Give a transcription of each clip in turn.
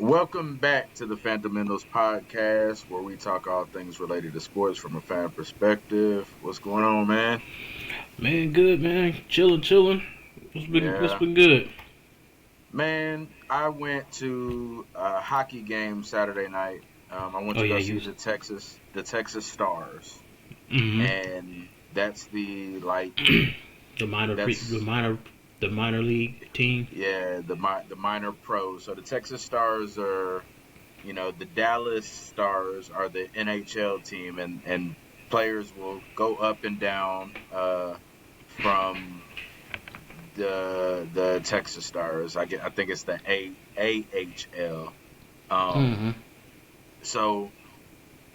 Welcome back to the Fundamentals podcast, where we talk all things related to sports from a fan perspective. What's going on, man? Man, good man. Chilling. What's Yeah, been good? man. I went to a hockey game Saturday night. I went Oh to yeah, go you see was. the Texas Stars, Mm-hmm. and that's The that's minor league team. the minor pros. So the Texas Stars are the Dallas Stars are the NHL team, and players will go up and down from the Texas Stars. I think it's the AHL. Um, Mm-hmm. so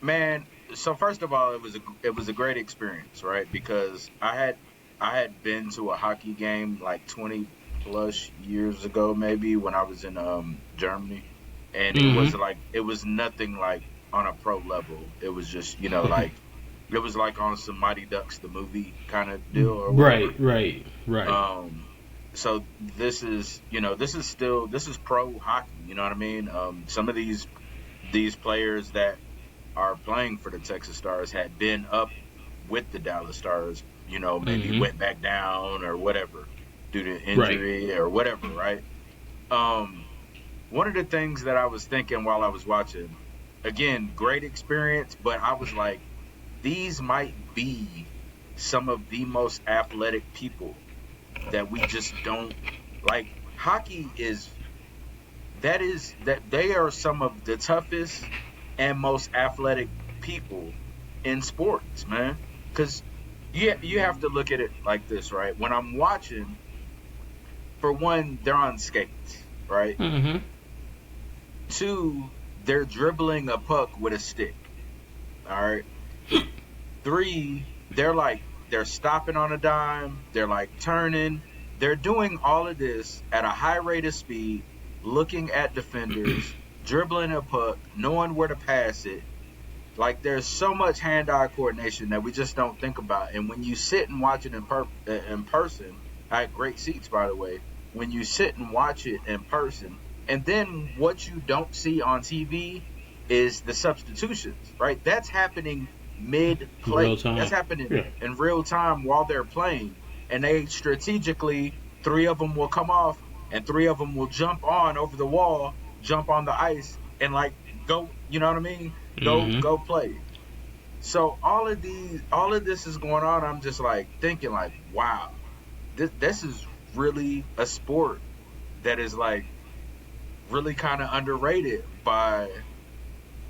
man, so first of all, it was a great experience, right? Because I had been to a hockey game like 20 plus years ago, maybe when I was in Germany, and Mm-hmm. it was nothing like on a pro level. It was just like it was like on some Mighty Ducks the movie kind of deal or Right, whatever. right, right. Um, so this is pro hockey. You know what I mean? Some of these players that are playing for the Texas Stars had been up with the Dallas Stars. Maybe Mm-hmm. went back down or whatever due to Right. injury or whatever, right? Um, One of the things that I was thinking while I was watching, again, great experience, but I was like, these might be some of the most athletic people that we just don't like. Hockey is that they are some of the toughest and most athletic people in sports, man. Because you have to look at it like this, right? When I'm watching, for one, they're on skates, right? Mm-hmm. Two, they're dribbling a puck with a stick. All right. Three, they're stopping on a dime. They're like turning. They're doing all of this at a high rate of speed, looking at defenders, dribbling a puck, knowing where to pass it. Like there's so much hand-eye coordination that we just don't think about. And when you sit and watch it in person, I had great seats, by the way. When you sit and watch it in person, and then what you don't see on TV is the substitutions, right? That's happening Real mid-play. That's time. happening Yeah. in real time while they're playing, and they strategically, three of them will come off, and three of them will jump on over the wall, jump on the ice, and like go. You know what I mean? Mm-hmm. Go play. So all of this is going on. I'm just like thinking like, wow, this is really a sport that is like really kind of underrated by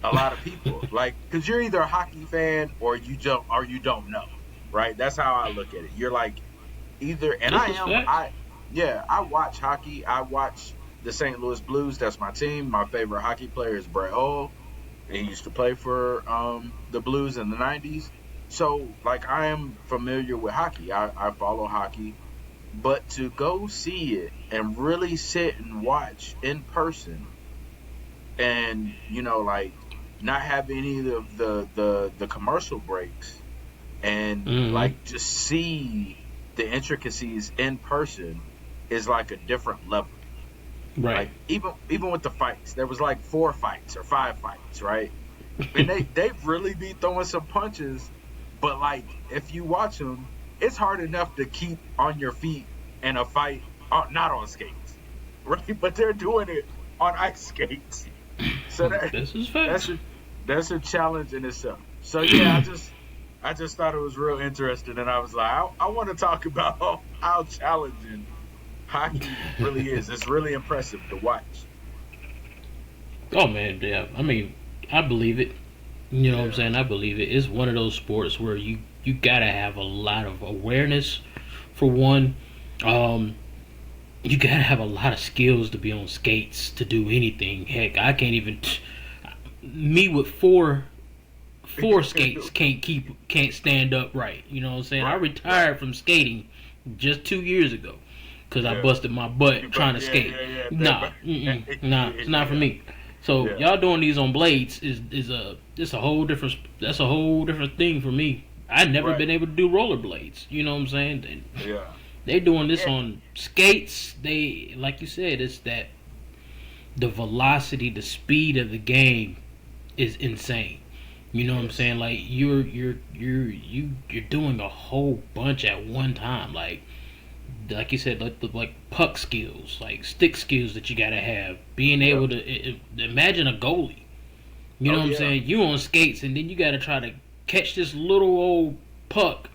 a lot of people. Like, cause you're either a hockey fan or you don't know, right? That's how I look at it. You're like either, and This is facts. I watch hockey. I watch the St. Louis Blues. That's my team. My favorite hockey player is Brett Hull. He used to play for the Blues in the '90s. So like I am familiar with hockey. I follow hockey, but to go see it and really sit and watch in person, and like not have any of the commercial breaks, and Mm-hmm. like just see the intricacies in person is like a different level. Right. Like even with the fights, there was like 4 fights or 5 fights, right? And they really be throwing some punches, but like if you watch them, it's hard enough to keep on your feet in a fight, not on skates, right? But they're doing it on ice skates, so This is that's facts. that's a challenge in itself. So yeah, I just thought it was real interesting, and I was like, I want to talk about how challenging hockey really is. It's really impressive to watch. Oh man, yeah. I mean, I believe it. You know what I'm Yeah, saying? I believe it. It's one of those sports where you gotta have a lot of awareness for one. Um, you gotta have a lot of skills to be on skates to do anything. Heck, I can't even. Me with four skates can't stand up right. You know what I'm saying? I right. retired from skating just 2 years ago because I Yeah. busted my butt trying to Yeah, skate. yeah, yeah. Nah, nah, it's not for Yeah, me. So yeah. y'all doing these on blades is a it's a whole different that's a whole different thing for me. I never Right. been able to do rollerblades. You know what I'm saying? Yeah. They doing this Yeah. on skates. They like you said, it's the velocity, the speed of the game is insane. You know what I'm Yes. saying? Like you're doing a whole bunch at one time. Like you said, like puck skills, like stick skills that you gotta have. Being Yep. able to imagine a goalie. You know Oh what I'm yeah. saying? You on skates and then you gotta try to catch this little old puck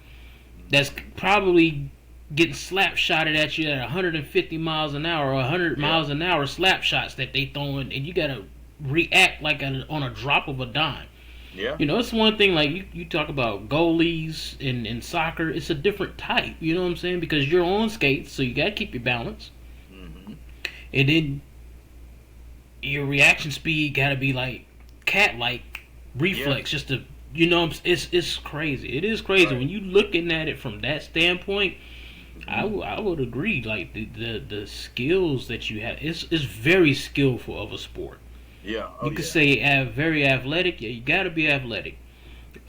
that's probably getting slap shotted at you at 150 miles an hour or 100 Yeah. miles an hour slap shots that they throwing, and you gotta react on a drop of a dime. Yeah. You know, it's one thing like you talk about goalies in soccer. It's a different type. You know what I'm saying? Because you're on skates, so you gotta keep your balance, Hmm. and then your reaction speed gotta be like cat like Yeah. reflex. Just to it's crazy. It is crazy Right. when you looking at it from that standpoint. Hmm. I would agree. Like the skills that you have, it's very skillful of a sport. Yeah. Oh You could yeah. say very athletic. Yeah, you got to be athletic.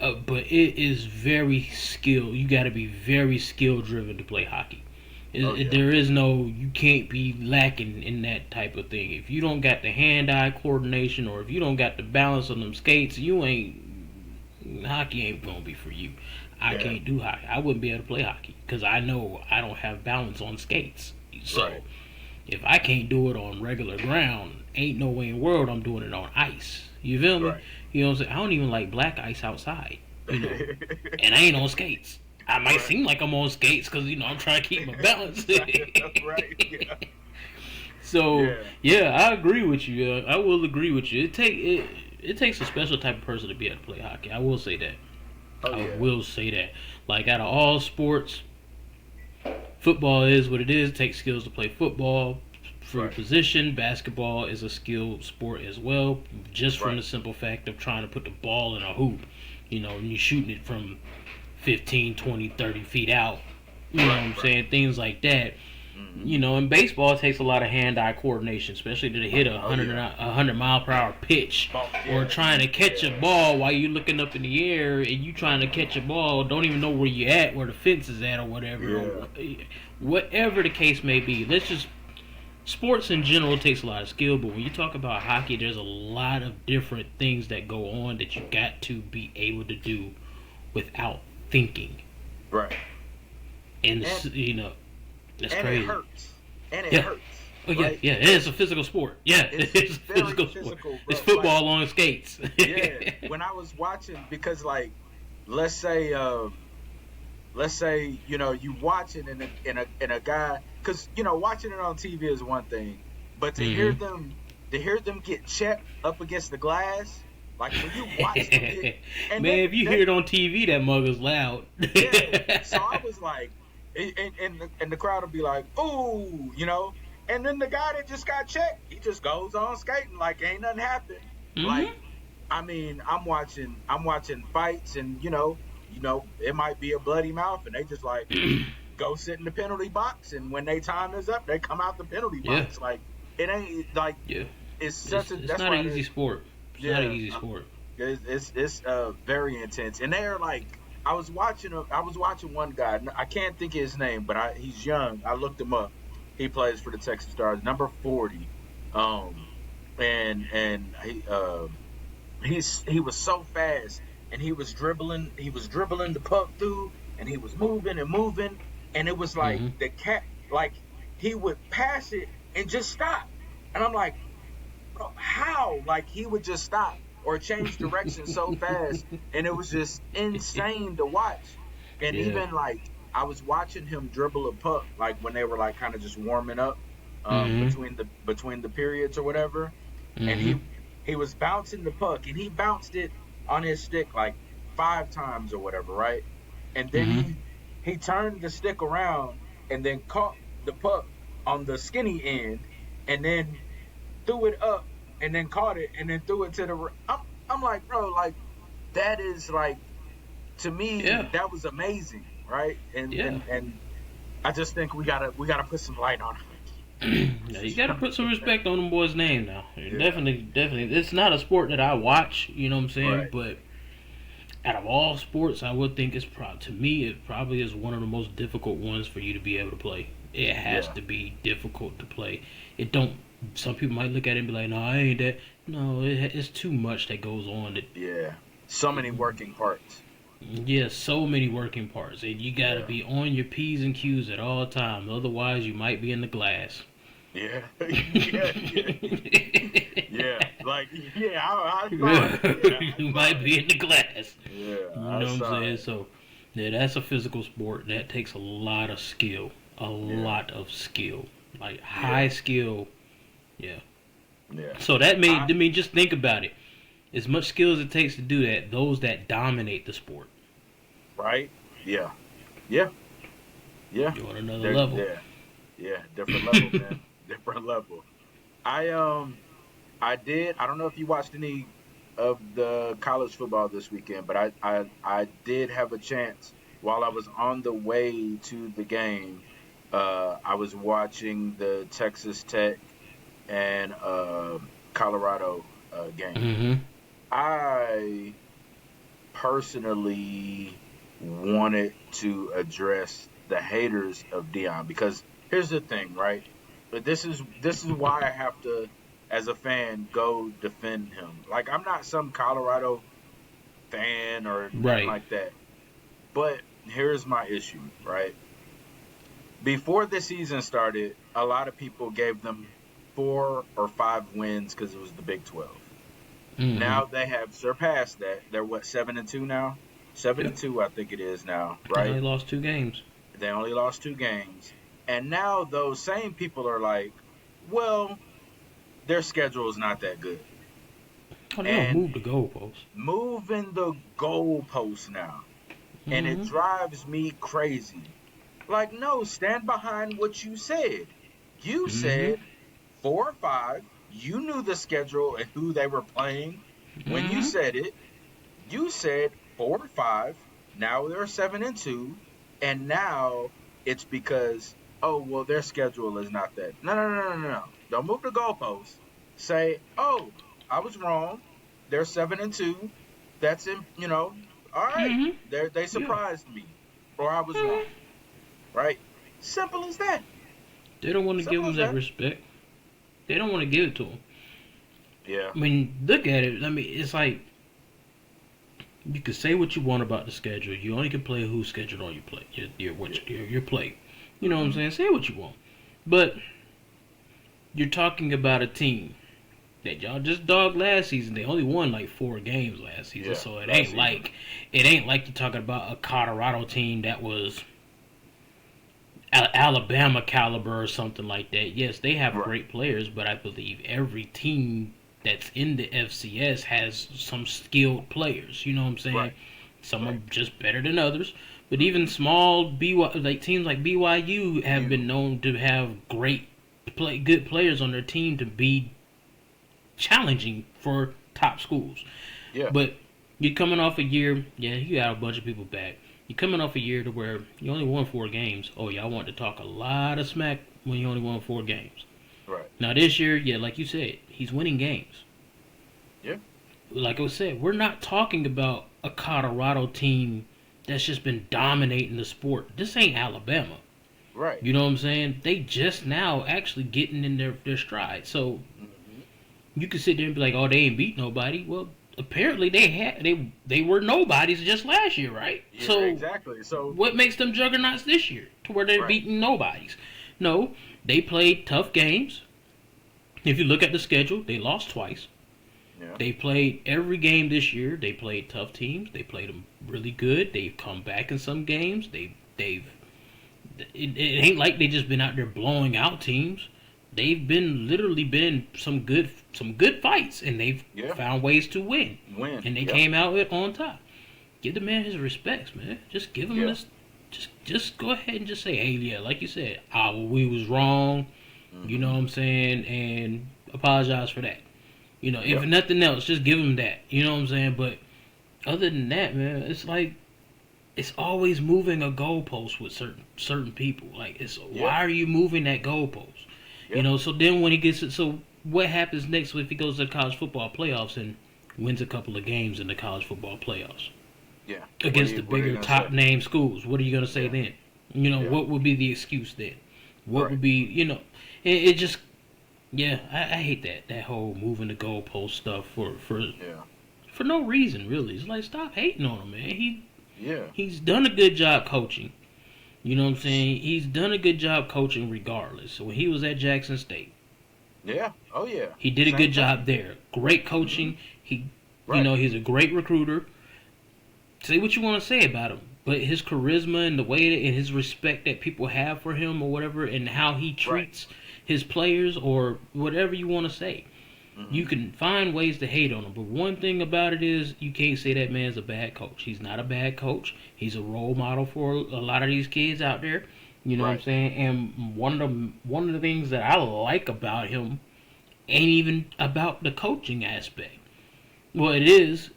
But it is very skill. You got to be very skill driven to play hockey. Oh yeah. There is no, you can't be lacking in that type of thing. If you don't got the hand-eye coordination, or if you don't got the balance on them skates, hockey ain't gonna be for you. I Yeah. can't do hockey. I wouldn't be able to play hockey because I know I don't have balance on skates. So Right. if I can't do it on regular ground, ain't no way in the world I'm doing it on ice. You feel me? Right. You know what I'm saying? I don't even like black ice outside. You know, and I ain't on skates. I might Right. seem like I'm on skates because I'm trying to keep my balance. Right. Yeah. So Yeah. yeah, I agree with you. I will agree with you. It takes a special type of person to be able to play hockey. I will say that. Oh I yeah. will say that. Like out of all sports, football is what it is. It takes skills to play football. For your Right. position, basketball is a skill sport as well. Just from Right. the simple fact of trying to put the ball in a hoop. And you're shooting it from 15, 20, 30 feet out. You know what I'm Right. saying? Things like that. Hmm. In baseball, it takes a lot of hand-eye coordination, especially to hit a Oh, 100, yeah. 100 mile per hour pitch, Bump, or yeah. trying to catch a Yeah. ball while you're looking up in the air and you trying to catch a ball, don't even know where you at, where the fence is at, or whatever. Whatever the case may be. Sports in general takes a lot of skill, but when you talk about hockey, there's a lot of different things that go on that you got to be able to do without thinking, Right. and And that's and crazy. it hurts. And it Yeah. hurts. Oh yeah, Right? yeah, it is a physical sport. Yeah, It's it's a very physical sport. physical, It's bro. football on skates. Yeah. When I was watching, because like, let's say, you watching and a guy, because watching it on TV is one thing, but to hear them get checked up against the glass, like when you watch them get, and Man, if you they- hear it on TV, that mug is loud. yeah. So I was like, and the crowd will be like, ooh, and then the guy that just got checked, he just goes on skating like ain't nothing happened. Mhm. Like, I mean, I'm watching fights, and it might be a bloody mouth, and they just like go sit in the penalty box, and when their time is up, they come out the penalty Yeah. box. Like, it ain't like Yeah, it's such a it's that's not why an easy sport. It's not an easy sport. it's very intense, and they're like, I was watching one guy. I can't think of his name, but he's young. I looked him up. He plays for the Texas Stars, number 40. And he was so fast, and he was dribbling the puck through, and he was moving and moving, and it was like Mhm. the cat, like he would pass it and just stop, and I'm like, bro, how? Like he would just stop or change direction so fast, and it was just insane to watch. And Yeah. even like I was watching him dribble a puck, like when they were like kind of just warming up Mhm. between the periods or whatever, and Mhm. he was bouncing the puck, and he bounced it on his stick like 5 times or whatever, right? And then Mhm. he turned the stick around and then caught the puck on the skinny end, and then threw it up, and then caught it, and then threw it to the. I'm like, bro, like that is like, to me, Yeah. that was amazing, right? And Yeah. and I just think we gotta put some light on it. Now, you gotta put some respect on them boys' name now. Yeah. Definitely. It's not a sport that I watch, you know what I'm saying? Right. But out of all sports, I would think to me, it probably is one of the most difficult ones for you to be able to play. It has Yeah. to be difficult to play. It don't Some people might look at it and be like, "No, I ain't that." No, it's too much that goes on. That Yeah. So many working parts. yeah, so many working parts, and you got to Yeah. be on your p's and q's at all times. Otherwise, you might be in the glass. Yeah. Yeah. Like, yeah, I saw it. Yeah, I You saw might it. be in the glass. Yeah, You I know what I'm saw saying? it. So, yeah, that's a physical sport. That takes a lot of skill. A Yeah. lot of skill. Like, high Yeah. skill. Yeah. Yeah. So that I made, I mean, just think about it. As much skill as it takes to do that, those that dominate the sport, right? Yeah. Yeah. Yeah. you're on another They're level. yeah. Yeah. Different level, man. Different level. I I did. I don't know if you watched any of the college football this weekend, but I did have a chance while I was on the way to the game. I was watching the Texas Tech and Colorado game. Mm-hmm. I personally wanted to address the haters of Dion because here's the thing, right? But this is why I have to, as a fan, go defend him. Like I'm not some Colorado fan or nothing Right. like that. But here's my issue, right? Before the season started, a lot of people gave them 4 or 5 wins because it was the Big 12. Mm-hmm. Now they have surpassed that. They're what 7-2 now. Seven Yep. and two, I think it is now, They right? only lost 2 games. They only lost 2 games, and now those same people are like, "Well, their schedule is not that good," Oh, they don't and move the goalposts. moving the goalposts now, and it Mm-hmm. drives me crazy. Like, no, stand behind what you said. You Mm-hmm. said 4 or 5. You knew the schedule and who they were playing when you Mm-hmm. said it. You said 4 or 5. Now they're 7-2, and now it's because well their schedule is not that. No, no, no, no, no, no. Don't move the goalposts. Say I was wrong. They're 7-2. That's in All right. Mm-hmm. They Yeah. surprised me, or I was Mhm. wrong. Right? Simple as that. They don't want to give Simple them as that that. respect. They don't want to give it to them. Yeah. I mean, look at it. I mean, it's like you can say what you want about the schedule. You only can play who's scheduled on your play. Your play. You know what I'm Hmm. saying? Say what you want, but you're talking about a team that y'all just dogged last season. They only won like 4 games last season, Yeah. so it Last ain't season. like you're talking about a Colorado team that was Alabama caliber or something like that. Yes, they have Right. great players, but I believe every team that's in the FCS has some skilled players. You know what I'm saying? Right. Some are Right. just better than others. But even small like teams like BYU have You. been known to have good players on their team to be challenging for top schools. Yeah. But you're coming off a year, yeah, you got a bunch of people back. You're coming off a year to where you only won 4 games. Oh, y'all want to talk a lot of smack when you only won 4 games. Right. Now this year, yeah, like you said, he's winning games. Yeah. Like I said, we're not talking about a Colorado team that's just been dominating the sport. This ain't Alabama. Right. You know what I'm saying? They just now actually getting in their stride. So Hmm. you can sit there and be like, "Oh, they ain't beat nobody." Well, apparently they were nobodies just last year, right? Yeah. So Exactly. So. what makes them juggernauts this year to where they're Right. beating nobodies? No, they played tough games. If you look at the schedule, they lost twice. Yeah. They played every game this year. They played tough teams. They played them really good. They've come back in some games. They've it ain't like they just been out there blowing out teams. They've been literally been some good fights, and they've Yeah. found ways to win, Win. and they Yep. came out with on top. Give the man his respects, man. Just give him Yeah. this. Just go ahead and just say, hey, yeah, like you said, we was wrong. You know what I'm saying, and apologize for that. You know, if Yep. nothing else, just give him that. You know what I'm saying, but other than that, man, it's like it's always moving a goalpost with certain people. Like, it's Yeah. why are you moving that goalpost? Yeah. You know. So then when he gets it, so what happens next if he goes to the college football playoffs and wins a couple of games in the college football playoffs Yeah. against the What are you bigger gonna top say? name schools? What are you gonna say Yeah. then? You know, Yeah. what would be the excuse then? What Right. would be, it just Yeah, I hate that whole moving the goalpost stuff Yeah, for no reason really. It's like stop hating on him, man. yeah, He's done a good job coaching. You know what I'm saying? He's done a good job coaching regardless. So when he was at Jackson State, yeah. Oh yeah, he did a same good job thing. there. Great Hmm. coaching. He, Right. he's a great recruiter. Say what you want to say about him, but his charisma and the way that, and his respect that people have for him or whatever, and how he Right. treats his players or whatever you want to say, you Hmm. can find ways to hate on him. But one thing about it is you can't say that man's a bad coach. He's not a bad coach. He's a role model for a lot of these kids out there. You know what I'm Right. saying? And one of the things that I like about him ain't even about the coaching aspect. Well, it is,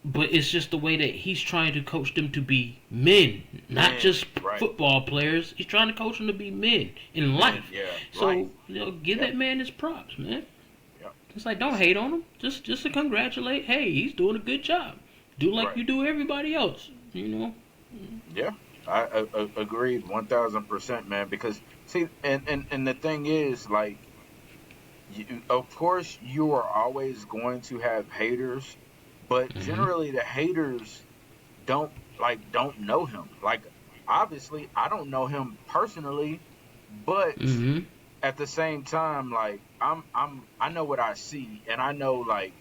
but it's just the way that he's trying to coach them to be men, not Men. just Right. football players. He's trying to coach them to be men in Men. life. Yeah. So Life. give Yep. that man his props, man. Yep. It's like don't hate on him. Just to congratulate. Hey, he's doing a good job. Do like Right. you do everybody else. Yeah. I agreed 1,000%, man. Because see, and the thing is, like, of course, you are always going to have haters, but Mm-hmm. generally the haters don't know him. Like, obviously, I don't know him personally, but Mm-hmm. at the same time, like, I know what I see, and I know, like,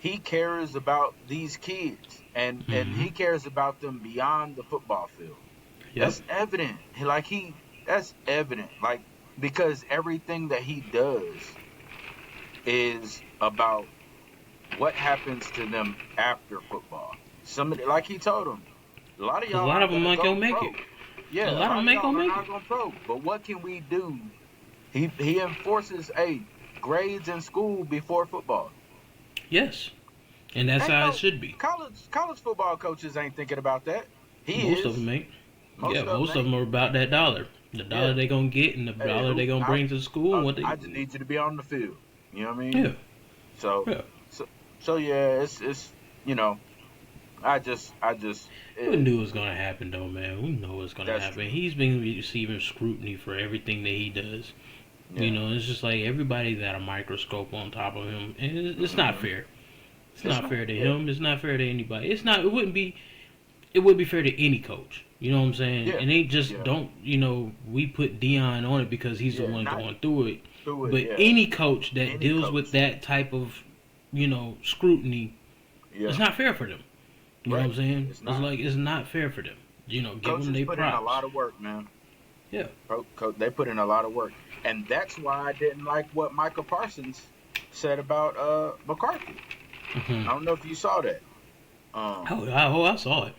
he cares about these kids, and Mm-hmm. he cares about them beyond the football field. Yep. That's evident. That's evident. Like, because everything that he does is about what happens to them after football. Somebody, like he told them, a lot of Because a y'all lot of aren't them gonna ain't gonna go make it. pro. A Yeah, a lot of lot them of ain't y'all gonna are make not it. going pro. But what can we do? He enforces grades in school before football. Yes, and that's Ain't how it no should be. college football coaches ain't thinking about that. He Most of is. them ain't. Yeah, Most of them most of ain't. them are about that dollar. The dollar Yeah. they gonna get and the Hey, dollar they who gonna bring to the school and what I they. just need you to be on the field. You know what I mean? Yeah, So yeah. so so yeah, it's I just We knew it was gonna happen though, man. We know it's gonna that's happen. true. He's been receiving scrutiny for everything that he does. Yeah. It's just like everybody's got a microscope on top of him, and it's not Hmm. fair. It's It's not not. fair to Yeah. him. It's not fair to anybody. It's not. It wouldn't be. It would be fair to any coach. You know what I'm saying? Yeah. And they just Yeah. don't. We put Dion on it because he's the Yeah. one Not going through it. through it. But Yeah. any coach that Any deals with coach. that type of, scrutiny, it's Yeah. not fair for them. You know what Right. I'm saying? It's It's not. like it's not fair for them. Give them Coaches their put in a props. lot of work, man. Yeah. They put in a lot of work, and that's why I didn't like what Michael Parsons said about McCarthy. Hmm. I don't know if you saw that. I saw it.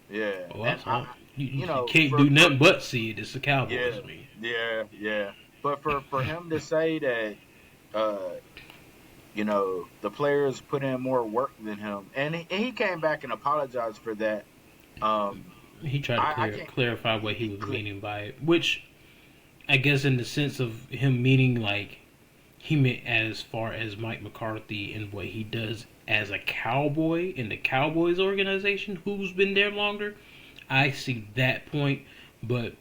Yeah, Oh, I and saw it. you You know, can't do for nothing but see it. It's the Cowboys, yeah, man. yeah. But for him to say that, uh, the players put in more work than him, and he came back and apologized for that. Um, He tried to I can't. clarify what he He was clicked. meaning by it, which I guess in the sense of him meaning like he meant as far as Mike McCarthy and what he does as a cowboy in the Cowboys organization, who's been there longer. I see that point, but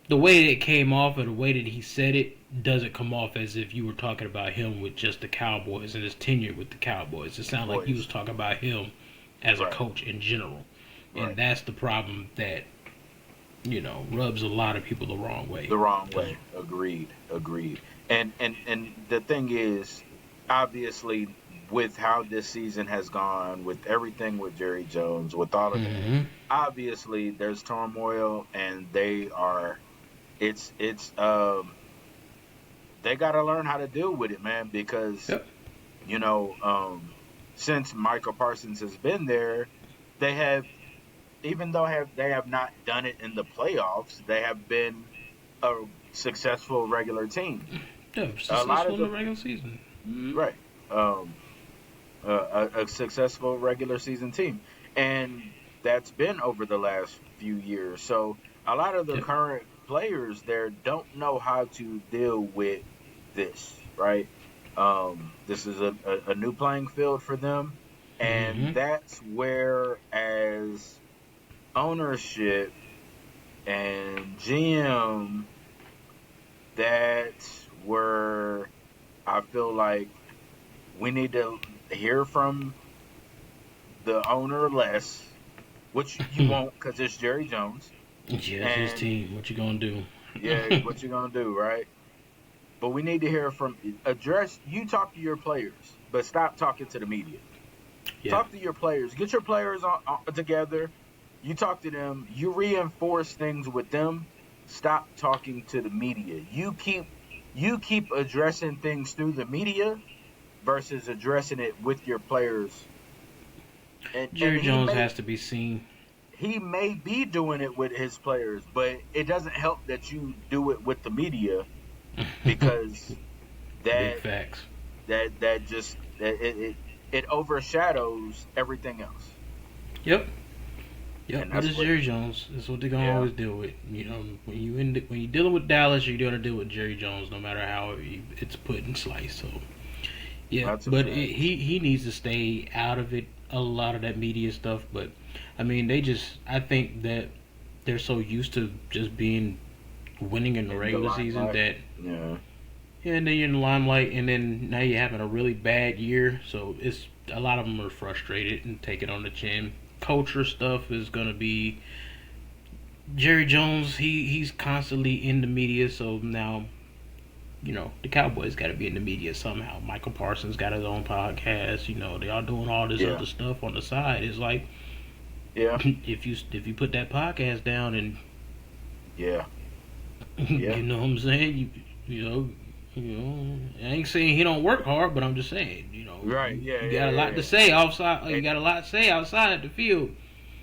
the way it came off or the way that he said it doesn't come off as if you were talking about him with just the Cowboys and his tenure with the Cowboys. It sounded like he was Boys, talking about him as a right, coach in general. And right, that's the problem that, rubs a lot of people the wrong the way. wrong Because, way. Agreed. And the thing is, obviously, with how this season has gone, with everything with Jerry Jones, with all of that, mm-hmm, obviously there's turmoil, and it's they got to learn how to deal with it, man, because yep, you know since Michael Parsons has been there, they have, even though they have not done it in the playoffs, they have been a successful regular team. yeah, A lot successful of in the the regular season. Mm-hmm. right, a successful regular season team, and that's been over the last few years. So a lot of the Yep. current players there don't know how to deal with this, right? This is a new playing field for them, and Mm-hmm. that's where, as ownership and GM, that's where I feel like we need to hear from the owner less, which you won't because it's Jerry Jones. Yeah, it's his And team. What you gonna do? yeah, what you gonna do, right? But we need to hear from address. You talk to your players, but stop talking to the media. Yeah. Talk to your players. Get your players together. You talk to them. You reinforce things with them. Stop talking to the media. You keep addressing things through the media versus addressing it with your players. And Jerry Jones has to be seen. he may be doing it with his players, but it doesn't help that you do it with the media because Big that facts. that just it overshadows everything else. Yep. Yep. And But that's it's what Jerry Jones. That's what they're gonna Yeah. always deal with. You know, when you're dealing with Dallas, you're gonna deal with Jerry Jones, no matter how it's put and sliced. So, yeah. That's a But fact. he needs to stay out of it. A lot of that media stuff. But I mean, I think that they're so used to just being winning in the In the regular season limelight. that Yeah. yeah, and then you're in the limelight, and then now you're having a really bad year. So it's a lot of them are frustrated and take it on the chin. Culture stuff is gonna be Jerry Jones. He's constantly in the media, so now the Cowboys got to be in the media somehow. Michael Parsons got his own podcast. They all doing all this Yeah. other stuff on the side. It's like Yeah. if you put that podcast down and Yeah. Yeah. you know what I'm saying, I ain't saying he don't work hard, but I'm just saying, Right. Yeah. you yeah, got a lot yeah. to say outside. You And- got a lot to say outside the field.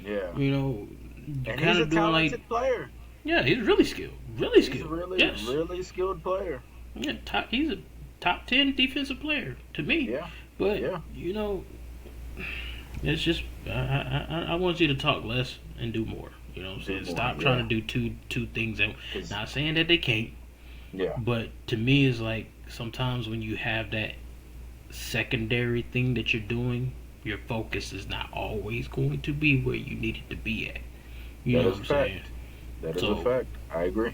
Yeah. You And kind he's a of doing like, talented player. yeah, he's really skilled, really He's a skilled. really, Yes, really skilled player. yeah, he's a top 10 defensive player to me. Yeah. But Yeah. it's just I want you to talk less and do more. You know what I'm Do saying? more, Stop yeah. trying to do two things. And 'Cause- not saying that they can't, Yeah. but to me, it's like sometimes when you have that secondary thing that you're doing, your focus is not always going to be where you need it to be at. You That know is what I'm a fact. saying? That is So- a fact. I agree.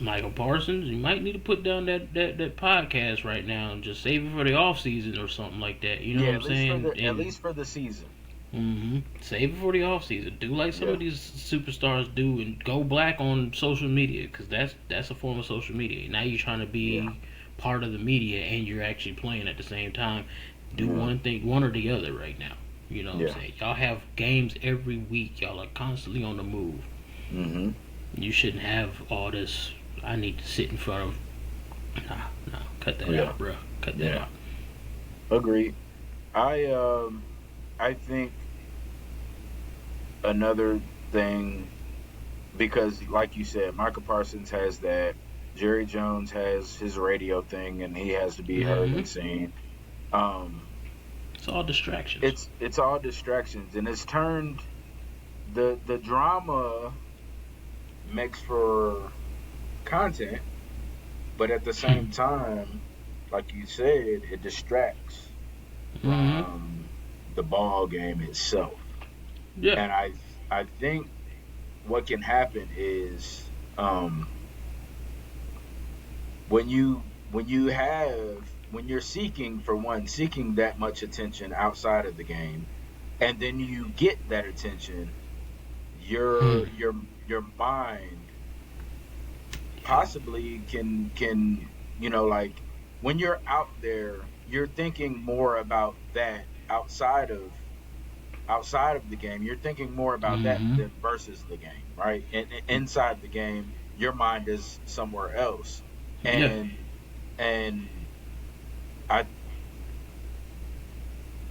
Michael Parsons, you might need to put down that podcast right now and just save it for the off season or something like that. You know Yeah. what I'm saying? At least for the season. Save it for the off season. Do like some Yeah. of these superstars do and go black on social media because that's a form of social media. Now you're trying to be Yeah. part of the media and you're actually playing at the same time. Do Yeah. one or the other right now. You know what Yeah. I'm saying? Y'all have games every week. Y'all are constantly on the move. Mm-hmm. You shouldn't have all this. I need to sit in front of. Nah, cut that Yeah. out, bro. Cut that Yeah. out. Agreed. I think another thing, because like you said, Michael Parsons has that, Jerry Jones has his radio thing, and he has to be heard and seen. It's all distractions. It's all distractions, and it's turned the drama makes for content, but at the same time, like you said, it distracts Mhm. from the ball game itself. Yeah. And I think what can happen is when you're seeking that much attention outside of the game, and then you get that attention, your mind possibly can like when you're out there, you're thinking more about that outside of the game. You're thinking more about that than versus the game, right? And inside the game, your mind is somewhere else, and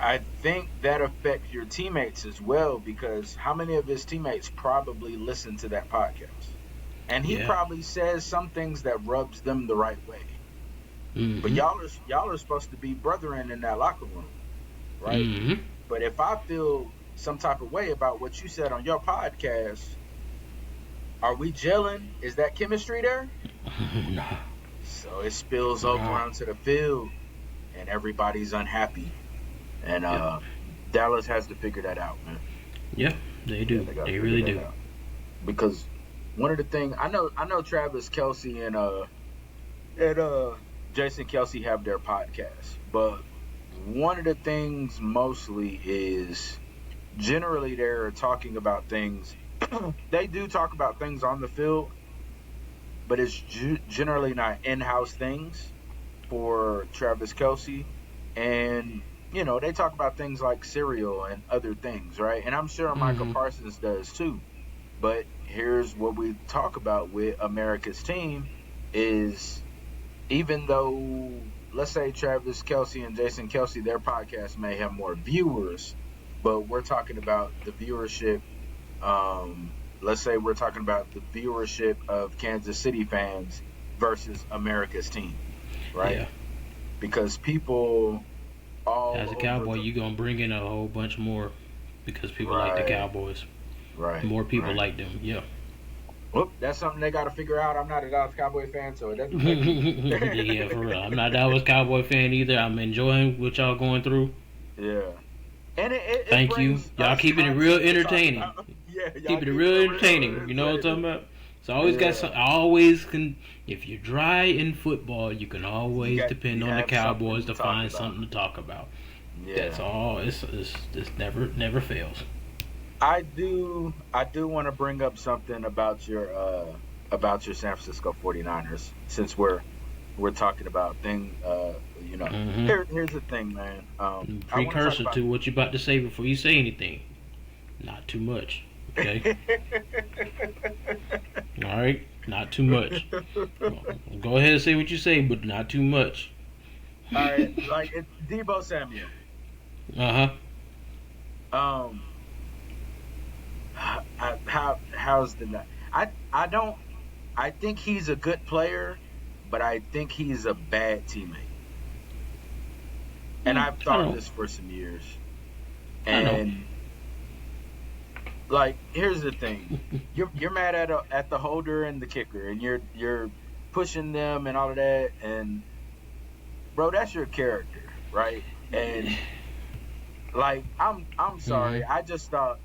I think that affects your teammates as well, because how many of his teammates probably listen to that podcast? And he Yeah. probably says some things that rubs them the right way. Mhm. But y'all are supposed to be brethren in that locker room, right? Mhm. But if I feel some type of way about what you said on your podcast, are we gelling? Is that chemistry there? Nah. So it spills over Nah. onto the field, and everybody's unhappy. And Dallas has to figure that out, man. Yeah, they do. They gotta They figure really that do. out. Because one of the things I know Travis Kelce and Jason Kelsey have their podcast, but one of the things mostly is generally they're talking about things. They do talk about things on the field, but it's generally not in-house things for Travis Kelsey. And they talk about things like cereal and other things, right? And I'm sure Michael Mm-hmm. Parsons does too. But here's what we talk about with America's team is, even though, let's say, Travis Kelsey and Jason Kelsey, their podcast may have more viewers, but we're talking about the viewership. Let's say we're talking about the viewership of Kansas City fans versus America's team, right? Yeah. Because people all As a over Cowboy, the, you're gonna bring in a whole bunch more because people like the right, Cowboys. right, More people right. like them. Yeah. Well, that's something they got to figure out. I'm not a Dallas Cowboy fan, so it doesn't affect me. Yeah, for real. I'm not a Dallas Cowboy fan either. I'm enjoying what y'all going through. Yeah. And it Thank you. brings Y'all us keeping it real content to talk entertaining. about. Yeah, y'all Keeping it keeping real it entertaining. You know what I'm talking real about? So I always got entertaining. some. Yeah. I always can. If you're dry in football, you can always depend You on the have something Cowboys to to talk find about. something to talk about. That's Yeah. all. It's never fails. I do want to bring up something about your San Francisco 49ers, since we're talking about Hmm. here's the thing, man. I want to talk Precursor about to what you about to say before you say anything. Not too much. Okay. All right. Not too much. Go ahead and say what you say, but not too much. All right, like it's Debo Samuel. Uh huh. Um, how's the I don't I think he's a good player, but I think he's a bad teammate. And I've I thought don't. this for some years. I know. And like, here's the thing: you're mad at the holder and the kicker, and you're pushing them and all of that. And bro, that's your character, right? And like, I'm Hmm. sorry, I just thought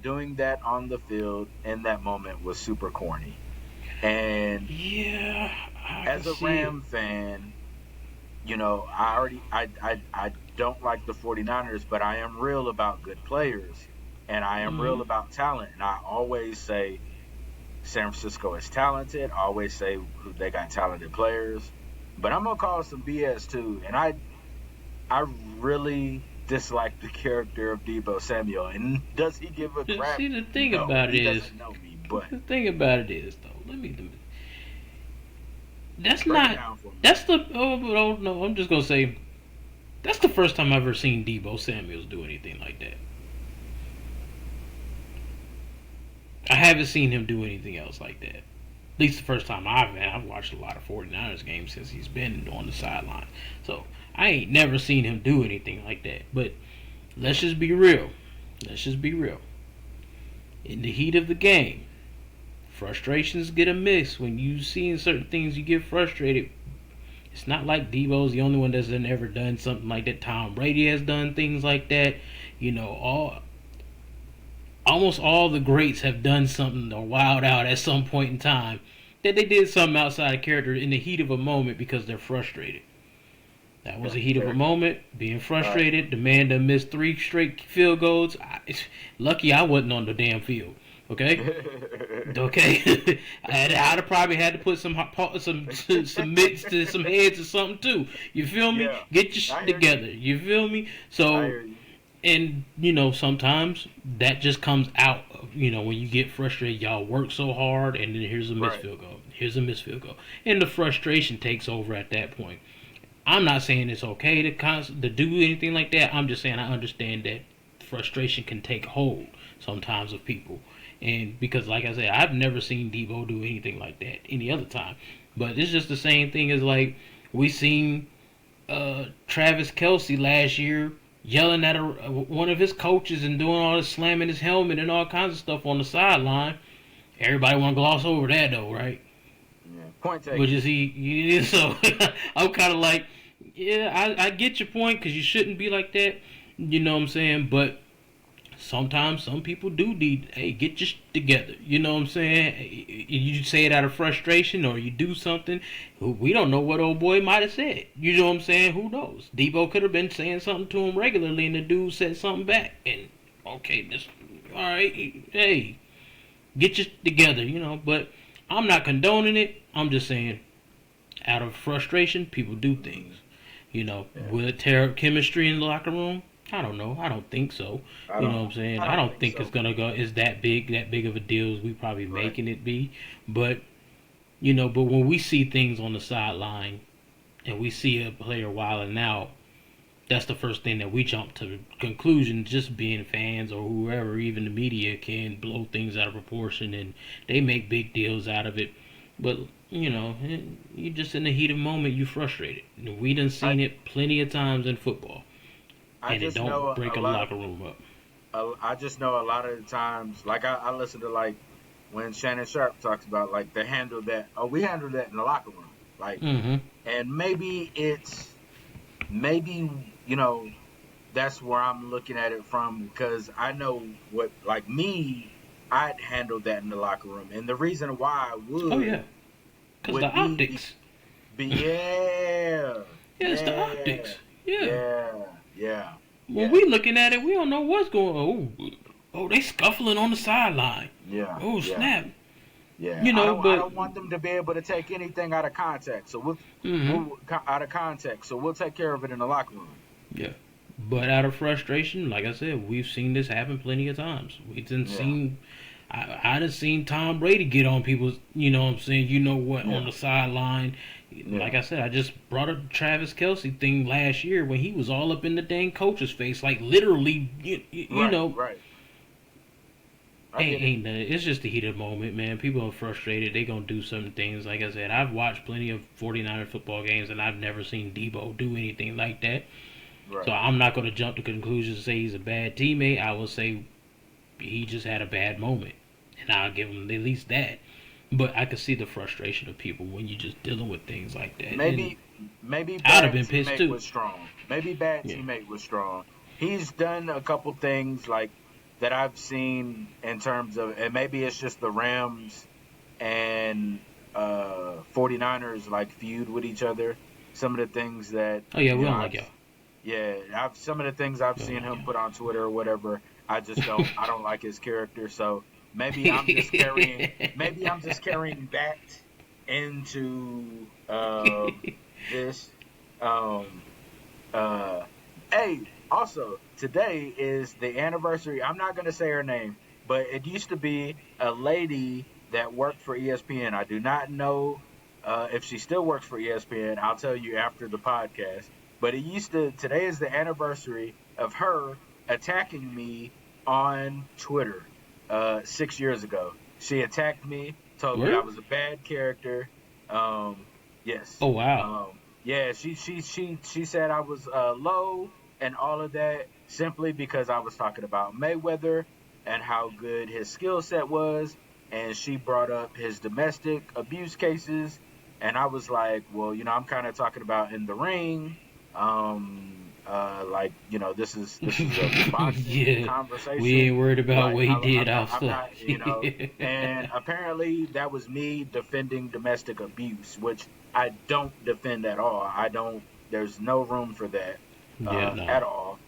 doing that on the field in that moment was super corny. And Yeah, I can as a see it. Ram fan, I don't like the 49ers, but I am real about good players, and I am real Hmm. about talent. And I always say San Francisco is talented. I always say they got talented players. But I'm gonna call some BS too. And I really dislike the character of Debo Samuel. And does he give a crap? See, the thing No, about it he is, doesn't know me. But the thing about it is, though, that's break it not, down for me. that's the, oh, no, I'm just gonna say, that's the first time I've ever seen Debo Samuels do anything like that. I haven't seen him do anything else like that. At least the first time I've watched a lot of 49ers games since he's been on the sideline. So, I ain't never seen him do anything like that. But, let's just be real. Let's just be real. In the heat of the game, frustrations get a mix. When you see certain things, you get frustrated. It's not like Debo's the only one that's ever done something like that. Tom Brady has done things like that. Almost all the greats have done something or wild out at some point in time that they did something outside of character in the heat of a moment because they're frustrated. That was the heat of a moment, being Right. frustrated. The man done missed 3 straight field goals. Lucky I wasn't on the damn field. Okay, okay. I'd have probably had to put some mitts to some heads or something too. You feel me? Yeah, Get your I shit hear you. together. You feel me? I So, hear you. and sometimes that just comes out of, when you get frustrated. Y'all work so hard, and then here's a missed Right. field goal. Here's a missed field goal, and the frustration takes over at that point. I'm not saying it's okay to do anything like that. I'm just saying I understand that frustration can take hold sometimes of people, and because, like I said, I've never seen Debo do anything like that any other time. But it's just the same thing as like we seen Travis Kelsey last year yelling at one of his coaches and doing all this, slamming his helmet and all kinds of stuff on the sideline. Everybody want to gloss over that though, right? Yeah. Point Which taken. is so I'm kind of like, yeah, I get your point because you shouldn't be like that. You know what I'm saying? But sometimes some people do need, hey, get your together. You know what I'm saying? You say it out of frustration or you do something. We don't know what old boy might have said. You know what I'm saying? Who knows? Debo could have been saying something to him regularly and the dude said something back. And, okay, this, all right, hey, get your together, you know. But I'm not condoning it. I'm just saying, out of frustration, people do things. You know, will it tear up chemistry in the locker room? I don't know. I don't think so. You know what I'm saying? I don't think it's gonna go. It's that big of a deal as we probably making it be. But you know, but when we see things on the sideline and we see a player wilding out, that's the first thing that we jump to conclusion. Just being fans or whoever, even the media, can blow things out of proportion and they make big deals out of it. But you know, you just in the heat of the moment, you frustrated. We done seen it plenty of times in football, and it don't break a locker room up. I just know a lot of the times, like I listen to like when Shannon Sharp talks about like they handle that. Oh, we handle that in the locker room, like, and maybe you know, that's where I'm looking at it from because I know what, like me, I'd handle that in the locker room, and the reason why I would. Oh yeah. Because the optics. Yeah, it's the optics. Yeah. When we looking at it, we don't know what's going on. Oh, they scuffling on the sideline. Yeah. Oh, snap. Yeah. You know, I don't want them to be able to take anything out of context. So we'll out of context. So we'll take care of it in the locker room. Yeah. But out of frustration, like I said, we've seen this happen plenty of times. We've seen. I done seen Tom Brady get on people's, you know what I'm saying, you know what, on the sideline. Like I said, I just brought up the Travis Kelce thing last year when he was all up in the dang coach's face, like literally, you know. Right. It's just the heat of the moment, man. People are frustrated. They gonna do certain things. Like I said, I've watched plenty of 49er football games, and I've never seen Debo do anything like that. Right. So I'm not gonna jump to conclusions and say he's a bad teammate. I will say he just had a bad moment. And I'll give him at least that. But I could see the frustration of people when you're just dealing with things like that. Maybe I'd have been pissed too. Was strong. Maybe bad teammate was strong. He's done a couple things like that I've seen in terms of, and maybe it's just the Rams and 49ers like feud with each other. Some of the things that we don't like y'all. Yeah, some of the things I've seen him put on Twitter or whatever, I just don't. I don't like his character. So maybe I'm just carrying. Maybe I'm just carrying that into this. Hey, also today is the anniversary. I'm not gonna say her name, but it used to be a lady that worked for ESPN. I do not know if she still works for ESPN. I'll tell you after the podcast. But today is the anniversary of her attacking me on Twitter 6 years ago. She attacked me, told me I was a bad character. Yes. Oh, wow. Yeah, she said I was low and all of that simply because I was talking about Mayweather and how good his skill set was. And she brought up his domestic abuse cases. And I was like, well, you know, I'm kind of talking about in the ring. Like, you know, this is a boxing conversation. We ain't worried about what he did outside. You know, and apparently that was me defending domestic abuse, which I don't defend at all. There's no room for that at all,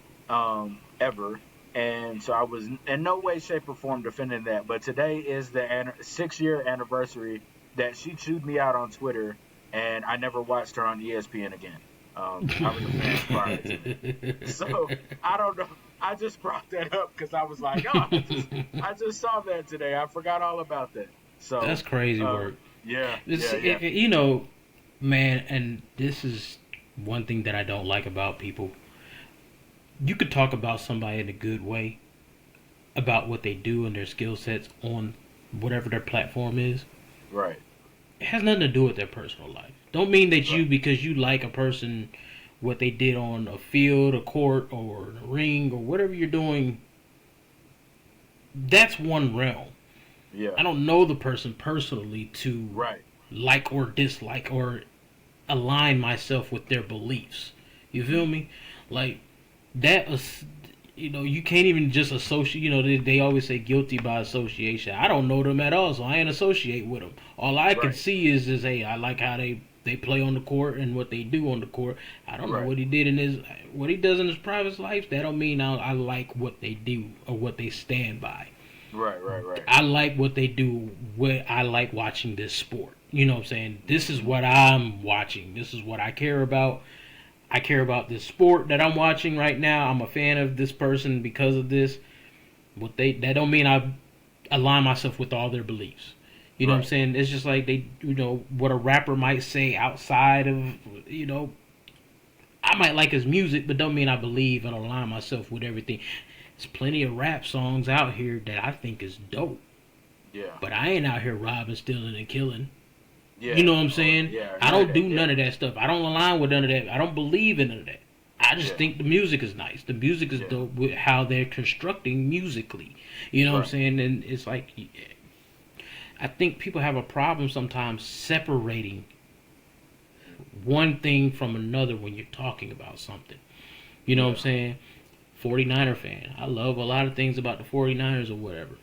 ever. And so I was in no way, shape, or form defending that. But today is the 6-year anniversary that she chewed me out on Twitter, and I never watched her on ESPN again. I was a fan prior to it. So, I don't know. I just brought that up because I was like, I just saw that today. I forgot all about that. So that's crazy work. Yeah. You know, man, and this is one thing that I don't like about people. You could talk about somebody in a good way, about what they do and their skill sets on whatever their platform is. Right. It has nothing to do with their personal life. Don't mean that because you like a person, what they did on a field, a court, or a ring, or whatever you're doing, that's one realm. Yeah. I don't know the person personally to like or dislike or align myself with their beliefs. You feel me? Like, that You can't even just associate. They always say guilty by association. I don't know them at all, so I ain't associate with them. All I can Right. see is hey, I like how they play on the court and what they do on the court. I don't know Right. what he does in his private life. That don't mean I like what they do or what they stand by. Right. Right. Right. I like what they do. What I like watching this sport. You know what I'm saying? This is Mhm. what I'm watching. This is what I care about. I care about this sport that I'm watching right now. I'm a fan of this person because of this. That don't mean I align myself with all their beliefs. You know what I'm Right. saying? It's just like what a rapper might say outside of I might like his music, but don't mean I believe and align myself with everything. There's plenty of rap songs out here that I think is dope, Yeah. but I ain't out here robbing, stealing, and killing. Yeah. You know what I'm Oh, saying? yeah. I None of don't that. do Yeah. none of that stuff. I don't align with none of that. I don't believe in none of that. I just Yeah. think the music is nice. The music is Yeah. dope with how they're constructing musically. You know what I'm Right. saying? And it's like, I think people have a problem sometimes separating one thing from another when you're talking about something. You know what I'm Yeah. saying? 49er fan. I love a lot of things about the 49ers or whatever.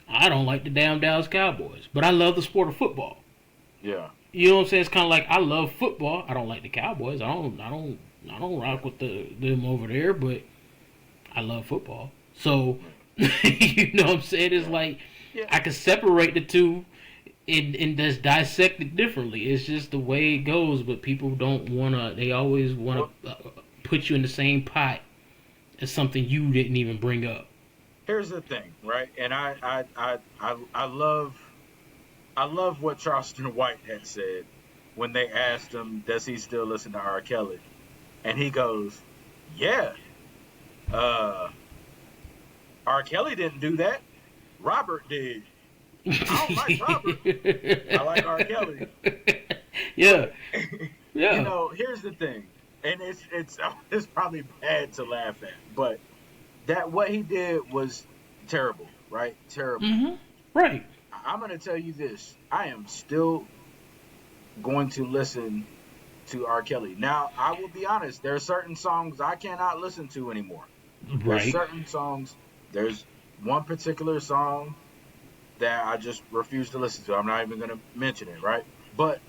I don't like the damn Dallas Cowboys, but I love the sport of football. Yeah. You know what I'm saying? It's kind of like I love football. I don't like the Cowboys. I don't rock with them over there, but I love football. So, you know what I'm saying? It's Yeah. like Yeah. I can separate the two and just dissect it differently. It's just the way it goes. But people don't wanna. They always wanna put you in the same pot as something you didn't even bring up. Here's the thing, right? And I love what Charleston White had said when they asked him, "Does he still listen to R. Kelly?" And he goes, "Yeah, uh, R. Kelly didn't do that. Robert did. I don't like Robert. I like R. Kelly." Yeah, You yeah. know, here's the thing, and it's probably bad to laugh at, but that what he did was terrible, right? Terrible. Right. I'm gonna tell you this: I am still going to listen to R. Kelly. Now, I will be honest. There are certain songs I cannot listen to anymore. There's Right. certain songs. There's one particular song that I just refuse to listen to. I'm not even gonna mention it, right? But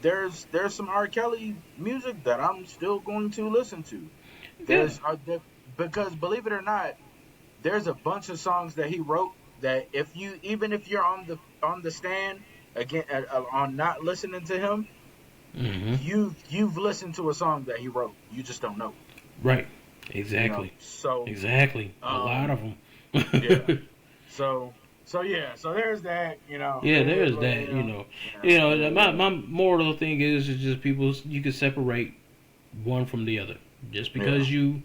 there's some R. Kelly music that I'm still going to listen to. Yeah. Because believe it or not, there's a bunch of songs that he wrote that even if you're on the stand again on not listening to him, hmm you've listened to a song that he wrote. You just don't know. Right. You know. Exactly. So Exactly. A lot of them. yeah. So yeah. So there's that. You know. Yeah, there's that. My moral thing is just people. You can separate one from the other. Just because you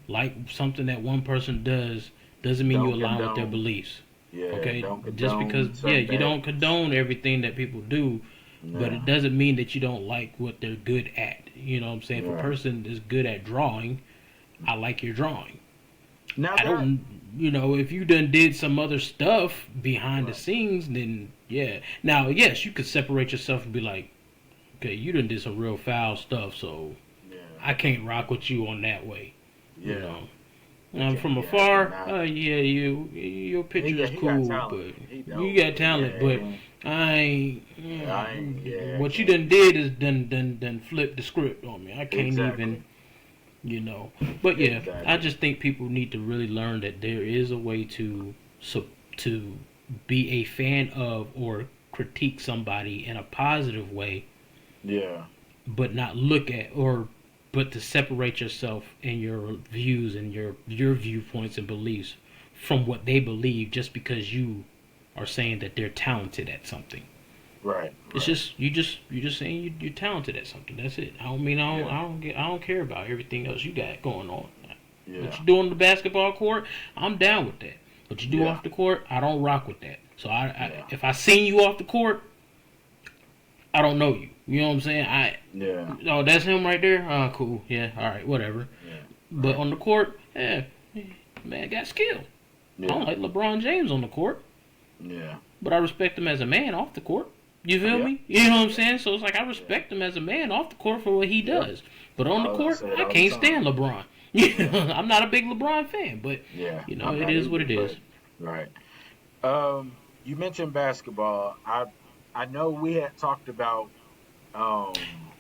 like something that one person doesn't mean you Don't align with their condone. beliefs. Yeah. Okay, Don't condone just because certain you don't bad- condone everything that people do, but Yeah. it doesn't mean that you don't like what they're good at. You know what I'm saying? If a Yeah. person is good at drawing, I like your drawing. Now I don't, if you done did some other stuff behind the Right. scenes, then yeah. Now, yes, you could separate yourself and be like, okay, you done did some real foul stuff, so Yeah. I can't rock with you on that way. Yeah. You know. Yeah, From yeah, afar, nah. your picture Yeah, is he got cool, talent. but He dope. you got talent, Yeah, but yeah. I ain't. Yeah, what you yeah. done did is done flip the script on me. I can't Exactly. even. But yeah, Exactly. I just think people need to really learn that there is a way to be a fan of or critique somebody in a positive way, Yeah. but not look at but to separate yourself and your views and your viewpoints and beliefs from what they believe just because you are saying that they're talented at something. Right. It's right. just you're just saying you're talented at something. That's it. I don't mean Yeah. I don't care about everything else you got going on. Yeah. What you do on the basketball court, I'm down with that. What you do Yeah. off the court, I don't rock with that. So Yeah. if I seen you off the court, I don't know you. You know what I'm saying? Yeah. Oh, that's him right there. Oh, cool. Yeah. All right. Whatever. Yeah. But on the court, man got skill. I don't Yeah. like LeBron James on the court, Yeah. but I respect him as a man off the court. You feel Yeah. me? You know what I'm saying? So it's like I respect him as a man off the court for what he does. But on the I court, say it I all the can't time. stand LeBron. I'm not a big LeBron fan, but Yeah, you know I'm it not is what either, it is. but right. You mentioned basketball. I know we had talked about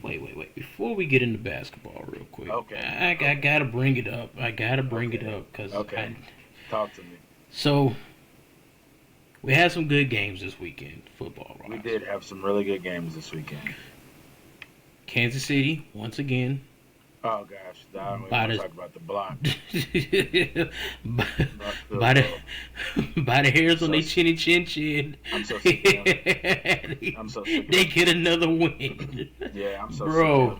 Wait. Before we get into basketball, real quick, okay, I gotta bring it up. I gotta bring it okay, up because okay. I. Talk to me. So we had some good games this weekend, football We wise. did have some really good games this weekend. Kansas City once again Oh gosh, I don't even by want to the talk about the block. by, I feel by the so. by the hairs on So their chinny chin. I'm so sick of them. I'm so sick of They them. get another win, Yeah, I'm so sick of bro. them.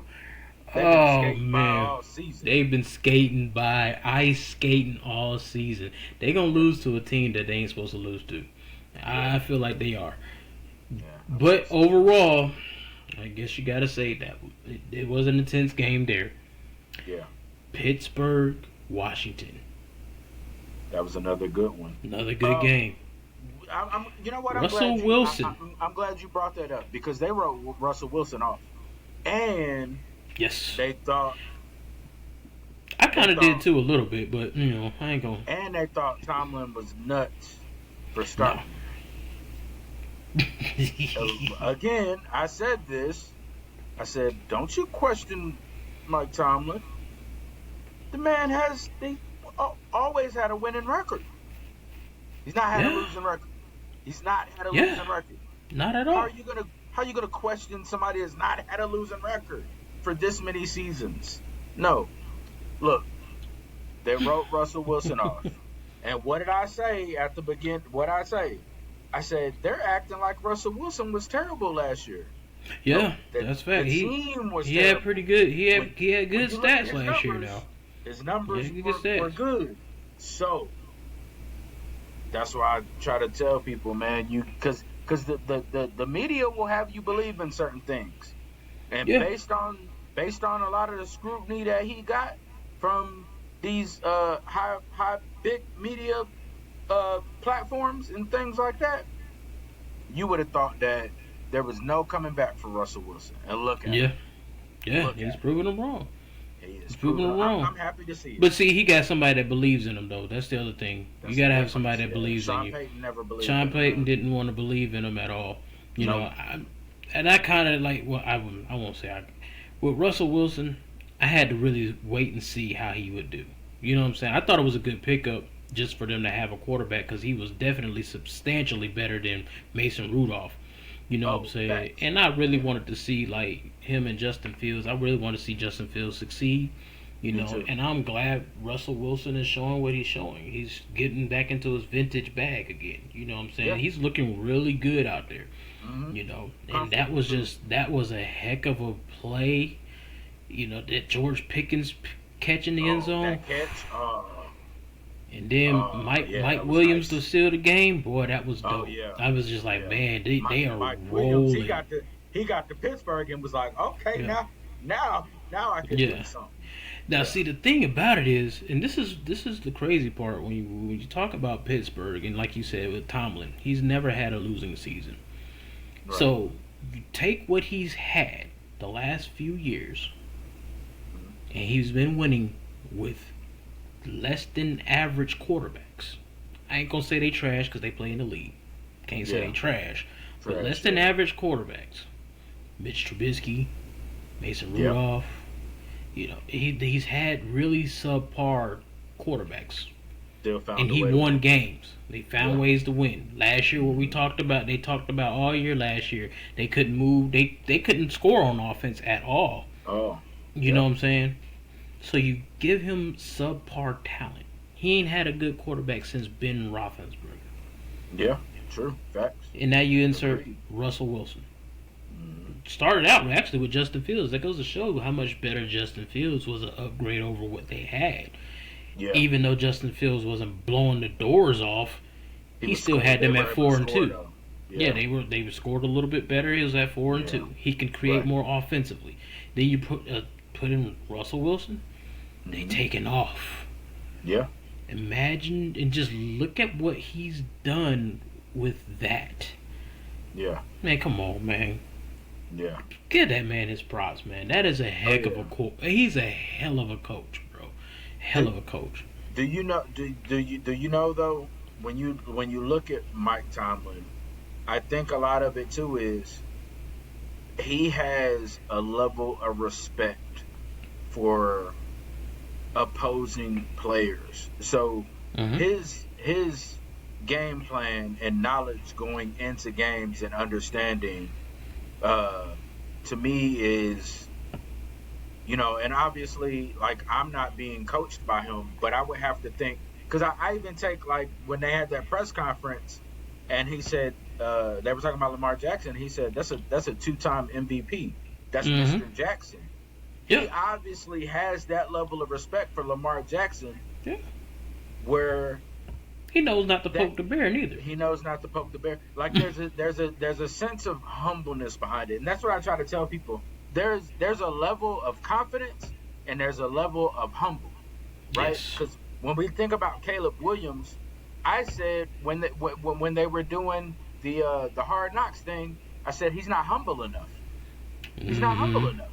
They've been Oh skating by man, all season. they've been skating by ice skating all season. They gonna Yeah, lose to a team that they ain't supposed to lose to. yeah, I feel like they are. yeah. I'm so But sick. overall, I guess you gotta say that it was an intense game there. Yeah, Pittsburgh, Washington, that was another good one. another good Um, game. you know what? I'm Russell glad you. Wilson, I'm glad you brought that up because they wrote Russell Wilson off, and yes, they thought I they kind of did thought too a little bit, but you know I ain't gonna. and they thought Tomlin was nuts for No. starting. Again, I said this. I said, don't you question Mike Tomlin. The man has always had a winning record. He's not had a Yeah, losing record. He's not had a yeah, losing record. not at How all. are you gonna question somebody that's not had a losing record for this many seasons? No. Look, they wrote Russell Wilson off. And what did I say at the beginning? What I say? I said they're acting like Russell Wilson was terrible last year. No, Yeah, that's the fact. team was He had terrible. pretty good. He had When good you look at stats his last year. numbers, Now his he numbers had good were stats. good. So that's why I try to tell people, man, because the media will have you believe in certain things, and Yeah, based on a lot of the scrutiny that he got from these high big media platforms and things like that, you would have thought that there was no coming back for Russell Wilson. And look at him. yeah. Look He's at him. proving them wrong. He is He's proving proving. them wrong. I'm happy to see it. But see, he got somebody that believes in him, though. That's the other thing. You That's got the to have difference. somebody that Yeah. believes in Sean you. Payton never believed Sean in Payton him. didn't want to believe in him at all. You know, Nope. and I kind of like. Well, I won't say I. With Russell Wilson, I had to really wait and see how he would do. You know what I'm saying? I thought it was a good pickup just for them to have a quarterback because he was definitely substantially better than Mason Rudolph. You know what I'm Oh, saying? facts. And I really Yeah. wanted to see like him and Justin Fields. I really want to see Justin Fields succeed. You Me know, too. and I'm glad Russell Wilson is showing what he's showing. He's getting back into his vintage bag again. You know what I'm saying? Yeah. He's looking really good out there. Mm-hmm. You know, and Comfortable too. that was a heck of a play. You know, that George Pickens catching the end Oh, zone, that catch. and then Yeah, Mike that was Williams to nice. seal the game. Boy, that was Oh dope. yeah, I was just like, yeah. man, they are Mike Williams, rolling. he got to Pittsburgh and was like, okay, Yeah, now I can do yeah. something. Now, Yeah. see, the thing about it is, and this is the crazy part when you talk about Pittsburgh, and like you said with Tomlin, he's never had a losing season. Right. So you take what he's had the last few years, and he's been winning with less than average quarterbacks. I ain't gonna say they trash because they play in the league. Can't say Yeah. they trash, but Trash, less than yeah. average quarterbacks. Mitch Trubisky, Mason Yep. Rudolph. You know, he's had really subpar quarterbacks, Still found and a he way to won win. games. They found Yeah. ways to win. Last year, what we talked about, they talked about all year last year. They couldn't move. They couldn't score on offense at all. Oh, You know what I'm saying? So you give him subpar talent. He ain't had a good quarterback since Ben Roethlisberger. yeah, true, facts. And now you insert Agreed. Russell Wilson. Mhm. Started out actually with Justin Fields. That goes to show how much better Justin Fields was an upgrade over what they had. Yeah, Even though Justin Fields wasn't blowing the doors off, he was still scoring. had They them were at able to 4 and score, 2. though. Yeah, they were scored a little bit better. He was at 4 and Yeah. 2. He can create Right. more offensively. Then you put in Russell Wilson. They Mhm. taking off. Yeah, Imagine and just look at what he's done with that. yeah, Man, come on, man. yeah. Give that man his props, man. That is a heck of yeah. a coach. He's a hell of a coach, bro. Hell of a coach. Do you know? Do you know though? When you look at Mike Tomlin, I think a lot of it too is he has a level of respect for opposing players. So Mm-hmm. his game plan and knowledge going into games and understanding, uh, to me is, and obviously, like, I'm not being coached by him, but I would have to think, because I even take, like, when they had that press conference and he said, they were talking about Lamar Jackson. He said, that's a two-time MVP. That's Mm-hmm. Mr. Jackson. He Yeah. obviously has that level of respect for Lamar Jackson, Yeah. where He knows not to that poke the bear neither. he knows not to poke the bear. Like, there's a sense of humbleness behind it, and that's what I try to tell people. There's a level of confidence and there's a level of humble, right? Yes. Because when we think about Caleb Williams, I said when they were doing the Hard Knocks thing, I said he's not humble enough. He's not humble Mm-hmm. enough,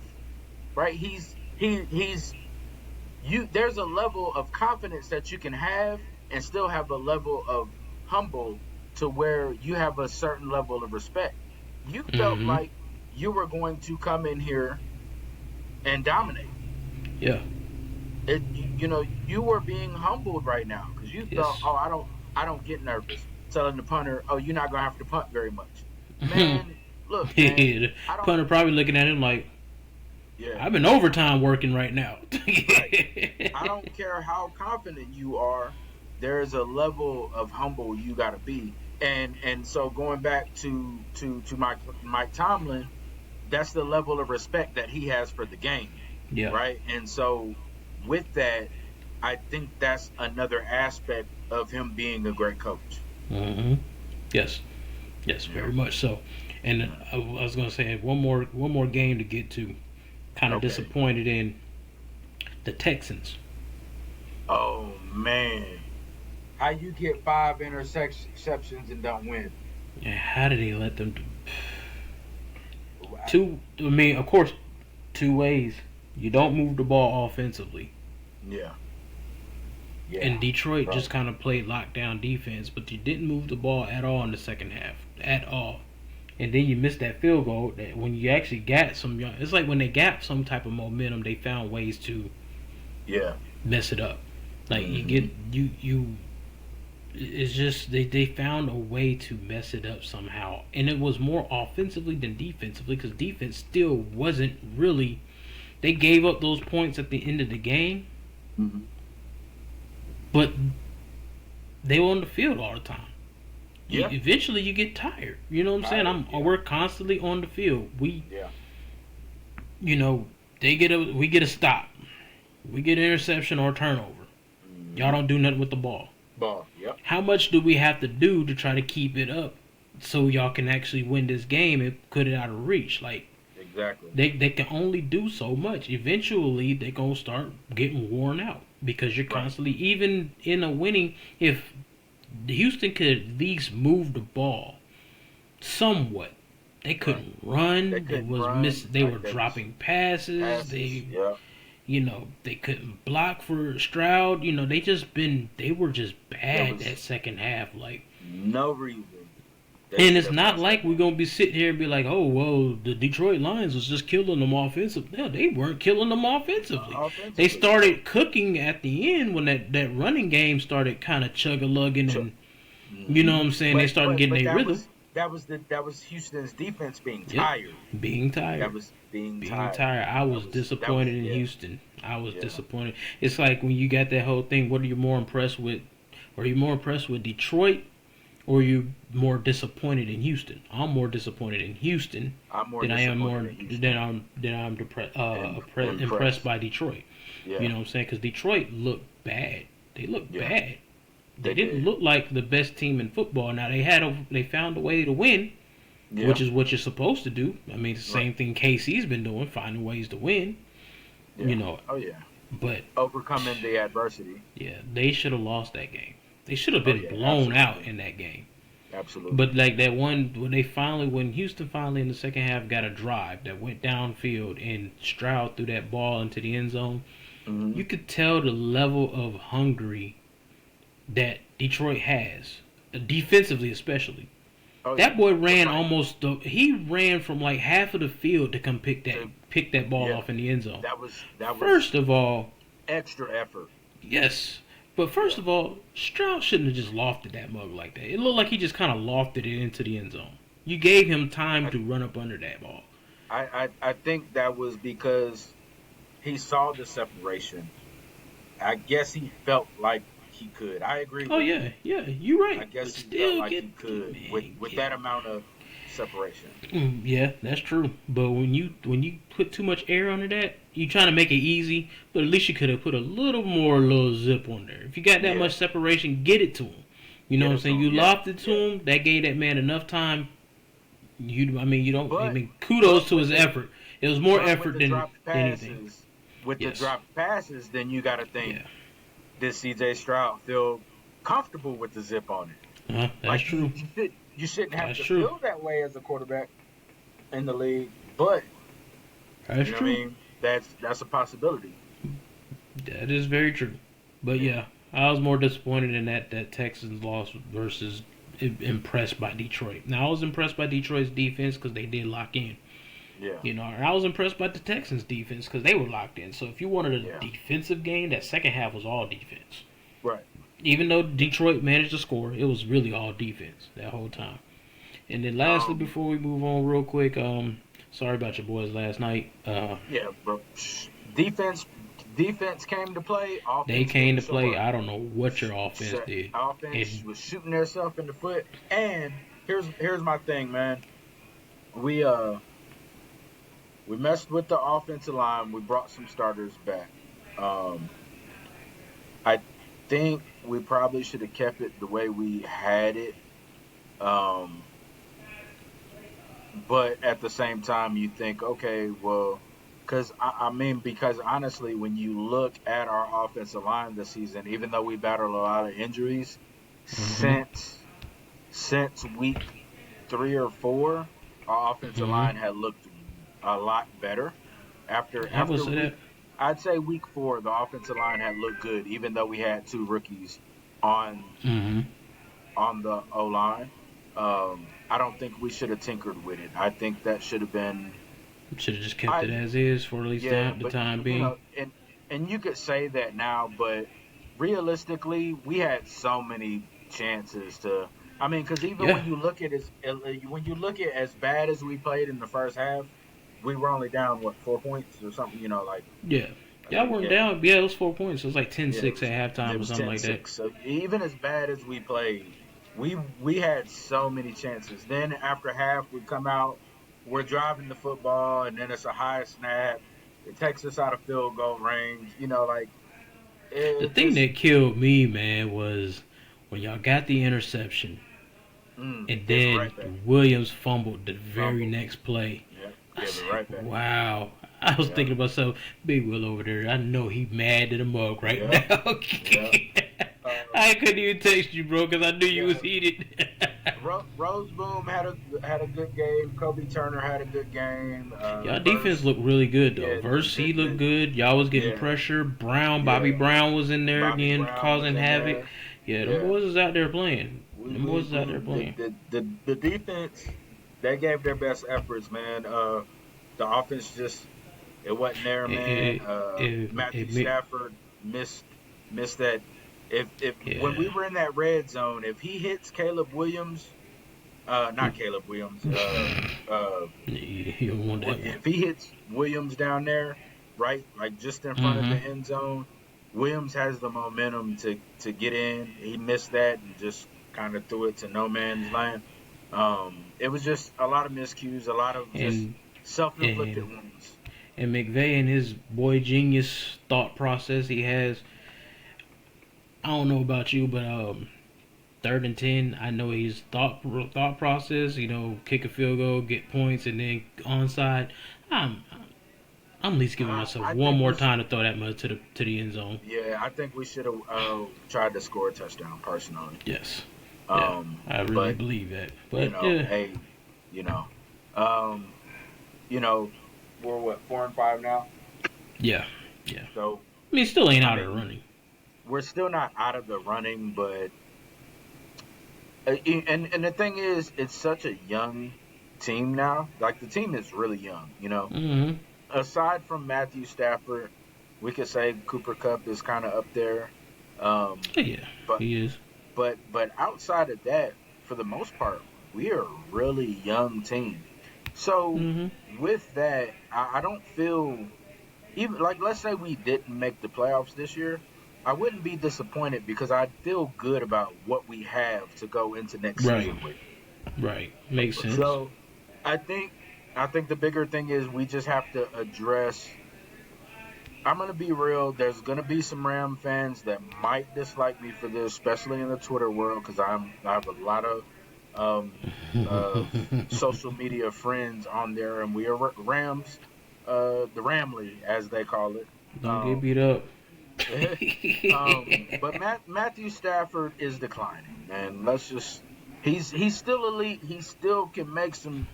right? He's you. There's a level of confidence that you can have and still have a level of humble to where you have a certain level of respect. You felt Mm-hmm. like you were going to come in here and dominate. Yeah. You were being humbled right now because you thought, Yes. oh, I don't get nervous telling the punter, oh, you're not gonna have to punt very much. Man, look, man, The I don't. punter probably looking at him like, Yeah, I've been overtime working right now. right. I don't care how confident you are. There's a level of humble you got to be, and so going back to Mike Tomlin, that's the level of respect that he has for the game, Yeah. right? And so with that, I think that's another aspect of him being a great coach. Mm-hmm. Yes. Yes, Yeah. very much so. And I was gonna say one more game to get to. Kind of Okay. disappointed in the Texans. Oh man, how you get five interceptions and don't win? Yeah, how did he let them do? Two? I mean, of course, two ways. You don't move the ball offensively, Yeah, and yeah, Detroit right. just kind of played lockdown defense, but you didn't move the ball at all in the second half, at all. And then you missed that field goal. That when you actually got some, it's like when they got some type of momentum, they found ways to Yeah. mess it up. Like you Hmm. get you. It's just they found a way to mess it up somehow, and it was more offensively than defensively because defense still wasn't really. They gave up those points at the end of the game, Hmm. but they were on the field all the time. Yeah. Eventually, you get tired. You know what I'm saying? Tired, yeah. We're constantly on the field. Yeah. You know, we get a stop, we get an interception or a turnover. Y'all don't do nothing with the ball. Ball. Yep. How much do we have to do to try to keep it up so y'all can actually win this game and put it out of reach? Like Exactly. they can only do so much. Eventually, they're gonna start getting worn out because you're Right. constantly, even in a winning. If Houston could at least move the ball somewhat, they couldn't run. They They couldn't was run, miss. They like, were they was dropping passes. Passes. They Yeah. they couldn't block for Stroud. They were just There bad was that second half. Like, no reason. and it's not like we're gonna be sitting here and be like, oh well, the Detroit Lions was just killing them offensively. No, they weren't killing them offensively. offensively. They started cooking at the end when that running game started kind of chug-a-lugging, and you know what I'm saying. They started getting their rhythm. That was Houston's defense being Yep. tired. Being tired. That was being Being tired. tired. I was disappointed in yeah. Houston. I was Yeah. disappointed. It's like when you got that whole thing. What are you more impressed with? Are you more impressed with Detroit, or are you more disappointed in Houston? I'm more disappointed in Houston I'm more than I am disappointed in Houston. than I'm Impressed. impressed by Detroit. Yeah. You know what I'm saying? Because Detroit looked bad. They looked Yeah. bad. They They didn't did. look like the best team in football. Now they found a way to win, Yeah. which is what you're supposed to do. I mean, it's the same Right. thing KC's been doing, finding ways to win. Yeah. You know, Oh yeah. but Overcoming the adversity. yeah, they should have lost that game. They should have Oh, been yeah, blown out absolutely. in that game. Absolutely. But like that one when Houston finally in the second half got a drive that went downfield and Stroud threw that ball into the end zone, Hmm. You could tell the level of hungry that Detroit has, defensively especially. Oh yeah, That boy to ran fight almost. He ran from like half of the field to come to pick that ball yeah. off in the end zone. That was First of all, extra effort. yes, but first Yeah, of all, Stroud shouldn't have just lofted that mug like that. It looked like he just kind of lofted it into the end zone. You gave him time I, to run up under that ball. I think that was because he saw the separation. I guess he felt like he could. I agree Oh with you. yeah, yeah, you're I right. guess But he felt still, like he could with man, with that amount of separation. Yeah, that's true. But when you put too much air under that, you trying to make it easy. But at least you could have put a little more little zip on there. If you got that Yeah, much separation, get it to him. You know get what I'm it to saying? him. You Yeah, lobbed it to yeah. him. That gave that man enough time. You, I mean, you don't. I But mean, kudos but to with his the effort. It was more but with effort the than dropped anything. passes, with the Yes. dropped passes, then you got to think, Yeah. did C.J. Stroud feel comfortable with the zip on it? That's Like true. you shouldn't have That's to true. feel that way as a quarterback in the league, but That's you know what I true. mean. That's a possibility. That is very true. But Yeah, yeah, I was more disappointed in that Texans loss versus impressed by Detroit. Now I was impressed by Detroit's defense because they did lock in. yeah, You know, and I was impressed by the Texans' defense because they were locked in. So if you wanted a yeah. defensive game, that second half was all defense. Right. Even though Detroit managed to score, it was really all defense that whole time. And then lastly, Um. before we move on real quick, sorry about your boys last night. Yeah, bro. Defense. Defense came to play. They Offense came came to to show play. up. I don't know what your offense did. Offense And was shooting themselves in the foot. And here's my thing, man. We uh we messed with the offensive line. We brought some starters back. Um, I think we probably should have kept it the way we had it. Um, but at the same time, you think, okay, well, because honestly, when you look at our offensive line this season, even though we battled a lot of injuries, mm-hmm, since week 3 or 4, our offensive mm-hmm. line had looked a lot better. After I would after say week, that. I'd say week 4, the offensive line had looked good, even though we had 2 rookies on Mm-hmm. on the O line. I don't think we should have tinkered with it. I think that should have been. Should have just kept it I as is for at least Yeah, the but time being. and you could say that now, but realistically, we had so many chances to. I mean, because even Yeah, when you look at as bad as we played in the first half, we were only down what 4 points or something. Like yeah. Y'all weren't yeah, down. Yeah, it was 4 points. It was like ten yeah, six at it halftime or was something ten like that. six. So even as bad as we played, we had so many chances. Then after half, we come out, we're driving the football, and then it's a high snap. It takes us out of field goal range. Like The it thing just that killed me, man, was when y'all got the interception and gave it then right back. Williams fumbled the very Fumble. next play. Yep, I gave it said, right back. wow. I was Yep, thinking to myself, Big Will over there, I know he mad to the mug right yep, now. yep. I couldn't even text you, bro, because I knew you was Yeah. heated. Rose Boom had a good game. Kobe Turner had a good game. Y'all defense Verse, looked really good though. yeah, Verse he looked good. Y'all was getting yeah, pressure. Brown, Bobby yeah. Brown was in there Bobby again Brown was causing in havoc. there. Yeah, them Yeah. boys is out there playing. We Them we boys is out we there playing. the defense, they gave their best efforts, man. The offense just it wasn't there, man. Matthew It, Stafford missed that. If when we yeah. were in that red zone, if he hits Caleb Williams, not Caleb Williams, You don't want that one. if he hits Williams down there, right, like just in front of the Mm-hmm. end zone, Williams has the momentum to get in. He missed that and just kind of threw it to no man's land. It was just a lot of miscues, a lot of just And self-inflicted and wounds. and McVay and his boy genius thought process he has. I don't know about you, but 3rd and 10. I know his thought process. Kick a field goal, get points, and then onside. I'm I'm at least giving myself I one think more we time to throw that mud to the end zone. Yeah, I think we should have tried to score a touchdown personally. Yes. Yeah. Um, I really but believe that. But yeah. hey, you know, um, you know, we're what 4-5 now. Yeah. Yeah. So I mean, still ain't I out of the mean, running. we're still not out of the running, but and the thing is, it's such a young team now. Like the team is really young, you know. Mm-hmm. Aside from Matthew Stafford, we could say Cooper Cup is kind of up there. Um, Yeah, but he is. but outside of that, for the most part, we are a really young team. So Mm-hmm. with that, I don't feel even like let's say we didn't make the playoffs this year. I wouldn't be disappointed because I feel good about what we have to go into next Right. season with. Right. Makes sense. So I think I think the bigger thing is we just have to address. I'm gonna be real. There's gonna be some Ram fans that might dislike me for this, especially in the Twitter world, because I have a lot of social media friends on there, and we are Rams, the Ramley as they call it. Don't get Um, beat up. but Matthew Stafford is declining, man. Let's just he's still elite. He still can make some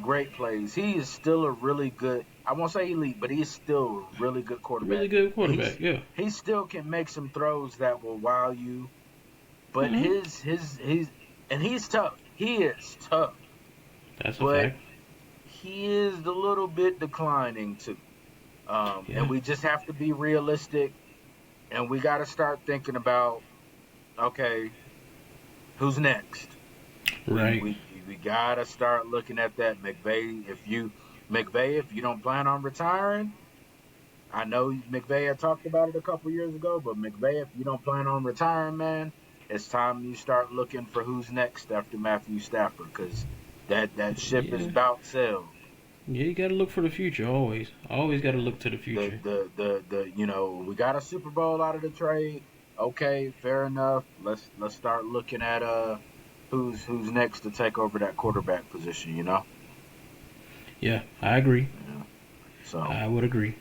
great plays. He is still a really good. I won't say elite, but he's still a really good Really quarterback. good He's quarterback. Yeah. he still can make some throws that will wow you. But Mm-hmm. his and he's tough. He is tough, That's a but fact. he is a little bit declining too. And Yeah. we just have to be realistic, and we got to start thinking about okay, who's next? We Right. we we got to start looking at that McVay, if you don't plan on retiring. I know McVay had talked about it a couple years ago, but McVay, if you don't plan on retiring, man, it's time you start looking for who's next after Matthew Stafford, because that ship is Yeah. about sailed. Yeah. You got to look for the future. Always. Always got to Yeah, look to the the future. we got a Super Bowl out of the trade. Okay, fair enough. Let's start looking at who's next to take over that quarterback position. Yeah. I agree. Yeah. So I would agree.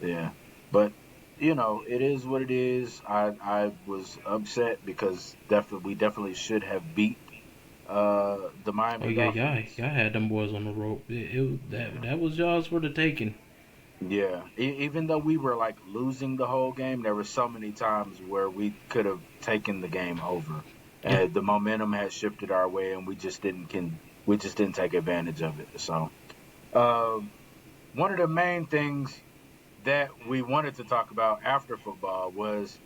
yeah, but it is what it is. I was upset because we definitely should have beat the Oh Miami yeah, Dolphins. y'all had them boys on the rope. Yeah. That was y'all's for the taking. Yeah, even though we were like losing the whole game, there were so many times where we could have taken the game over, Yeah. and the momentum had shifted our way, and we just didn't take advantage of it. So, um, one of the main things that we wanted to talk about after football was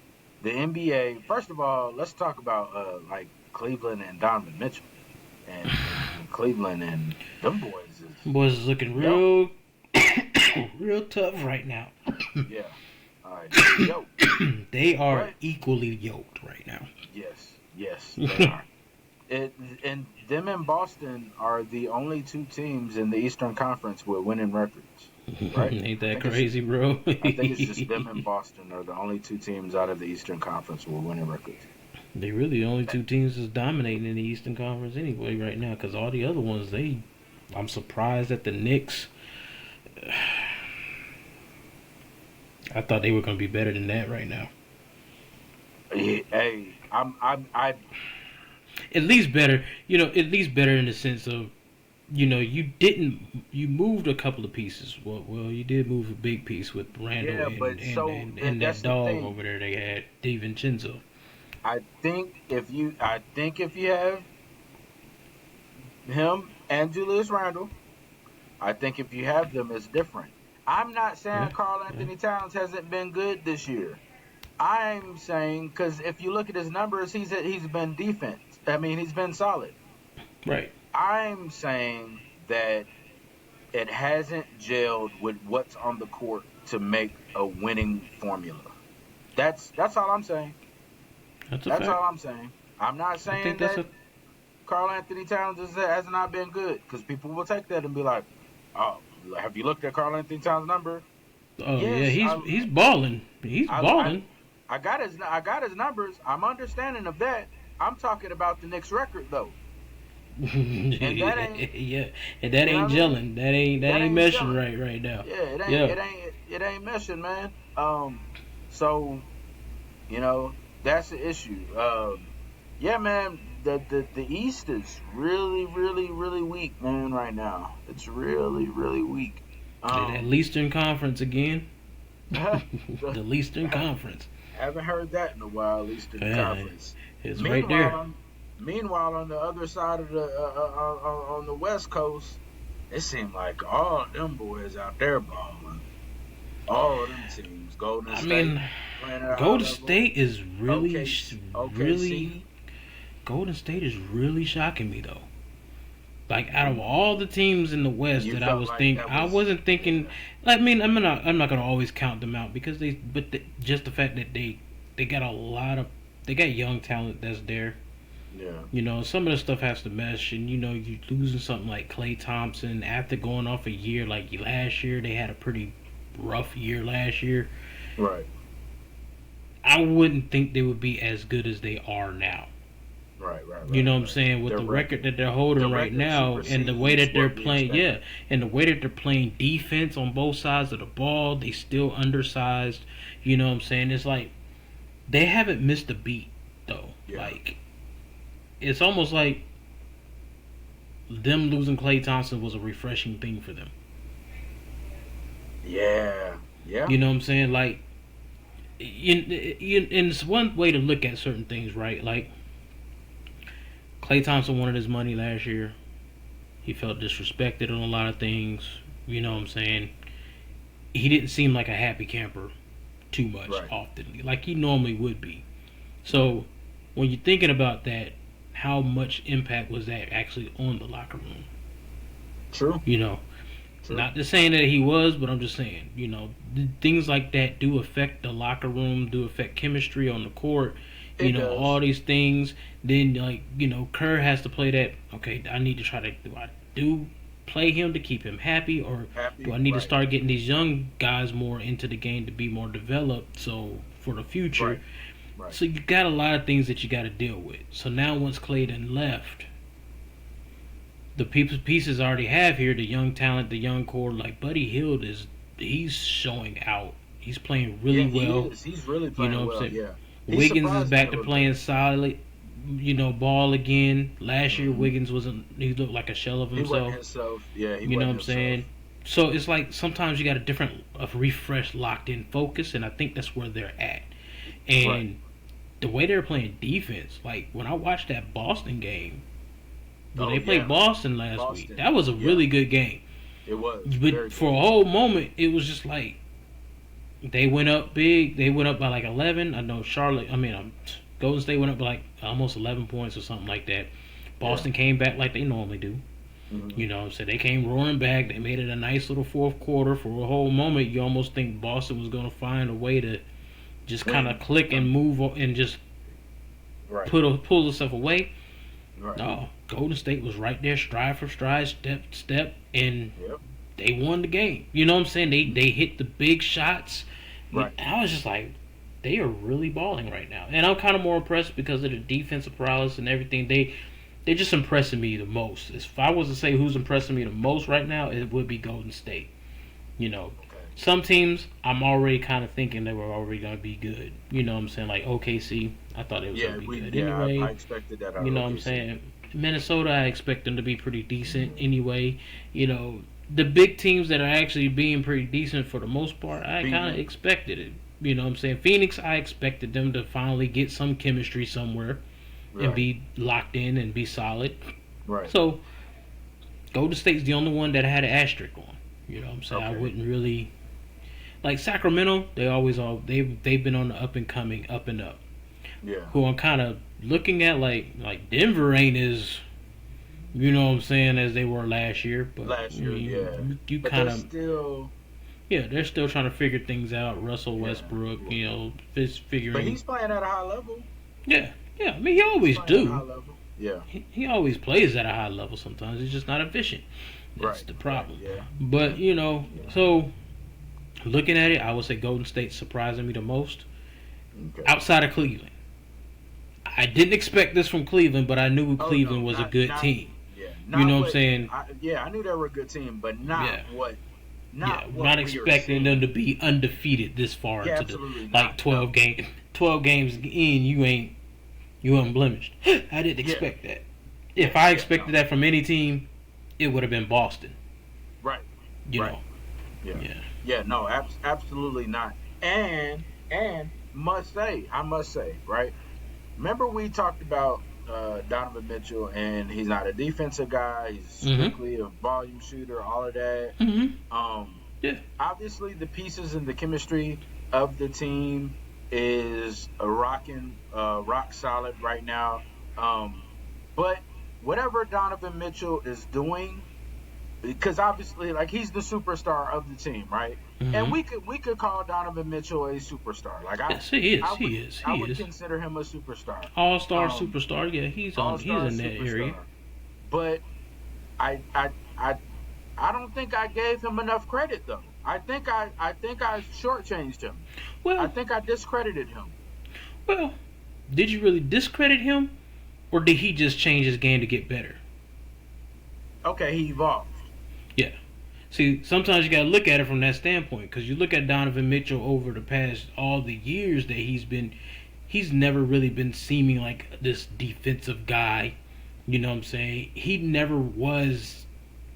the NBA. First of all, let's talk about like Cleveland and Donovan Mitchell, and Cleveland and them boys is Boys is looking yo real tough right now. yeah, they yo. They are But equally yoked right now. yes, they are. It and them and Boston are the only two teams in the Eastern Conference with winning records, right? Ain't I that think it's crazy, bro? I think it's just them and Boston are the only two teams out of the Eastern Conference with winning records. They really the only two teams that's dominating in the Eastern Conference anyway right now. Because all the other ones, I'm surprised that the Knicks. I thought they were going to be better than that right now. Hey, I At least better, at least better in the sense of, you moved a couple of pieces. Well, you did move a big piece with Randall yeah, and but and so and, and that that's the dog thing. over there they had, DiVincenzo. I think if you have him and Julius Randle, I think if you have them, it's different. I'm not saying Yeah, Carl yeah, Anthony Towns hasn't been good this year. I'm saying because if you look at his numbers, he's been defense. I mean, he's been solid. right. I'm saying that it hasn't gelled with what's on the court to make a winning formula. That's all I'm saying. That's a That's fact. all I'm saying. I'm not I think saying that's that a. Carl Anthony Towns has not been good because people will take that and be like, "Oh, have you looked at Carl Anthony Towns' number?" Oh yeah, Yes, he's balling. He's I, I, balling. I got his numbers. I'm understanding of that. I'm talking about the Knicks record though, and that ain't Yeah, and that you know ain't what I mean. gelling. That That ain't ain't meshing gelling. right now. Yeah, Yeah, it ain't meshing, man. So that's the issue. Yeah, man. The East is really, really, really weak, man. Right now, it's really, really weak. that Um, Eastern Conference again. The Eastern Conference. Haven't heard that in a while. Eastern Yeah, Conference. it's right Meanwhile, there. on the other side of the on the West Coast, it seemed like all them boys out there balling. All of them teams, Golden I State mean, playing at a high Golden level. State is really, really. OKC. Golden State is really shocking me though. Like out of all the teams in the West You that I felt was like think, that I was wasn't thinking. yeah, I mean, I'm not gonna always count them out because just the fact that they got a lot of they got young talent that's there. yeah, You know, some of the stuff has to mesh, and you know, you losing something like Klay Thompson after going off a year like last year. They had a pretty rough year last year. right, I wouldn't think they would be as good as they are now. You know what I'm saying? With Their the record that they're holding the right record now and the way supersedes that they're what we playing, yeah, expected. and the way that they're playing defense on both sides of the ball, they still undersized. You know what I'm saying? It's like they haven't missed a beat though. Yeah, Like it's almost like them losing Klay Thompson was a refreshing thing for them. yeah, yeah, You know what I'm saying? Like and it's one way to look at certain things, right? Like Klay Thompson wanted his money last year. He felt disrespected on a lot of things. You know what I'm saying? He didn't seem like a happy camper too much right. often, like he normally would be. So when you're thinking about that, how much impact was that actually on the locker room? True, You know, true. not just saying that he was, but I'm just saying, you know, things like that do affect the locker room, do affect chemistry on the court. You It know, does. all these things. Then, like, you know, Kerr has to play that. Okay, I need to try to do play him to keep him happy, or do Happy, I need to right, start getting these young guys more into the game to be more developed? So for the future, right, right. so you got a lot of things that you got to deal with. So now once Clayton left, the pieces I already have here, the young talent, the young core, like Buddy Hield he's showing out. He's playing Yeah, really he well. is. He's really You know playing what I'm well. saying? Yeah, he Wiggins is surprised me back a to little playing bit. solid, you know, ball again. Last year Hmm. Wiggins wasn't. He looked like a shell of He wasn't himself. himself. Yeah, he You know what wasn't I'm saying? himself. So it's like sometimes you got a refresh, locked in focus, and I think that's where they're at. Right. And the way they're playing defense, like when I watched that Boston game, when Oh they played yeah, Boston last week, Boston. that was a Yeah, really good game. it was very But for a good. whole moment, it was just like they went up big. They went up by like 11. I know Golden State went up by like almost 11 points or something like that. Yeah. Boston came back like they normally do. Hmm. You know, so they came roaring back. They made it a nice little fourth quarter. For a whole moment, you almost think Boston was going to find a way to just kind of Win. click and move and just Right. pull themselves away. Right. No, Golden State was right there, stride for stride, step for step, and Yep. they won the game. You know what I'm saying? They hit the big shots. Right. I was just like, they are really balling right now, and I'm kind of more impressed because of the defensive prowess and everything. They just impressing me the most. If I was to say who's impressing me the most right now, it would be Golden State. You know, Okay. some teams I'm already kind of thinking they were already gonna be good. You know what I'm saying? Like OKC, I thought it was Yeah, gonna be good yeah. I anyway. expected that out You of know what I'm OKC. saying? Minnesota, I expect them to be pretty decent anyway. You know, the big teams that are actually being pretty decent for the most part, I kind of Phoenix. expected it. You know what I'm saying? Phoenix, I expected them to finally get some chemistry somewhere and Right. be locked in and be solid. Right. So, Golden State's the only one that I had an asterisk on. You know what I'm saying? I Okay. wouldn't really. Like Sacramento, they've been on the up and coming, up and up. Yeah. Who I'm kind of looking at like Denver ain't as you know what I'm saying as they were last year, but Last year, yeah. you But kind they're of still. they're still trying to figure things out. Russell Yeah. Westbrook, Yeah. you know, is But figuring. he's playing at a high level. Yeah, yeah. I mean, he He's always playing at a high do. level. Yeah. He always plays at a high level. Sometimes he's just not efficient. That's Right. the Right. problem. Yeah. But you know, so looking at it, I would say Golden State surprising me the most Okay. outside of Cleveland. I didn't expect this from Cleveland, but I knew Oh Cleveland no, was a good team. Yeah. You know what I'm what- saying? Yeah, I knew they were a good team, but not Yeah. what. Yeah, Not what not we are expecting seeing. them to be undefeated this far Yeah, into the absolutely like not. 12 game 12 games in. You unblemished. I didn't Yeah. expect that. If I Yeah, expected no. that from any team, it would have been Boston. Right. You Right. know. Yeah. Yeah. Yeah, no, absolutely not. And I must say, right? Remember we talked about Donovan Mitchell, and he's not a defensive guy. He's Mm-hmm. strictly a volume shooter. All of that. Mm-hmm. Um, Yeah. Obviously the pieces and the chemistry of the team is a rock solid right now. Um, but whatever Donovan Mitchell is doing, because obviously, like, he's the superstar of the team, right? And Mm-hmm. we could call Donovan Mitchell a superstar. Like, Yes, he is. I would He is. I He would is. consider him a superstar. All star Um, superstar. Yeah, he's All on. He's star in that area. superstar. But I I I I don't think I gave him enough credit though. I think I shortchanged him. I Well, think I discredited him. well. Did you really discredit him, or did he just change his game to get better? Okay, he evolved. Yeah. See, sometimes you gotta look at it from that standpoint, because you look at Donovan Mitchell over the past all the years that he's never really been seeming like this defensive guy. You know what I'm saying? He never was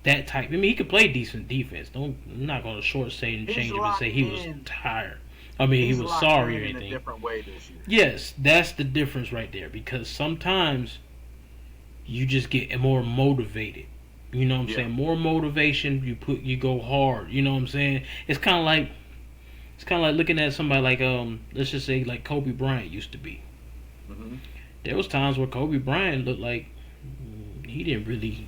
that type. I mean, he could play decent defense. I'm not gonna short say and He's change him and say locked he was in. tired. I mean, he He's was locked sorry or in a anything. different way this year. Yes, that's the difference right there. Because sometimes you just get more motivated. You know what I'm Yeah. saying? More motivation. You go hard. You know what I'm saying? It's kind of like looking at somebody like let's just say like Kobe Bryant used to be. Hmm. There was times where Kobe Bryant looked like he didn't really,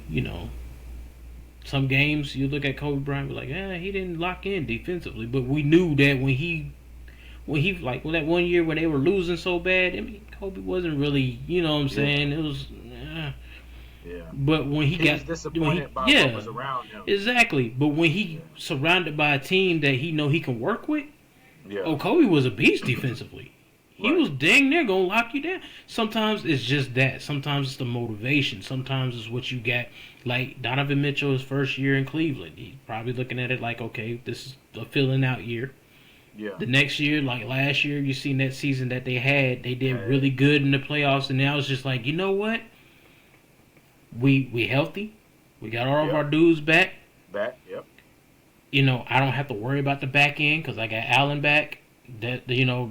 some games you look at Kobe Bryant be like, he didn't lock in defensively, but we knew that when that one year when they were losing so bad, I mean Kobe wasn't really, you know what I'm Yeah. saying? It was Yeah. but when he He got was when he disappointed by what yeah, was around him. exactly. But when he Yeah. surrounded by a team that he know he can work with, Yeah. oh Kobe was a beast defensively. He Right. was dang near gonna lock you down. Sometimes it's just that. Sometimes it's the motivation. Sometimes it's what you got. Like Donovan Mitchell, his first year in Cleveland, he's probably looking at it like, okay, this is a filling out year. Yeah. The next year, like last year, you seen that season that they had. They did Hey. really good in the playoffs, and now it's just like, you know what? We healthy. We got all of our Yep. dudes back. Back. Yep. I don't have to worry about the back end because I got Allen back. That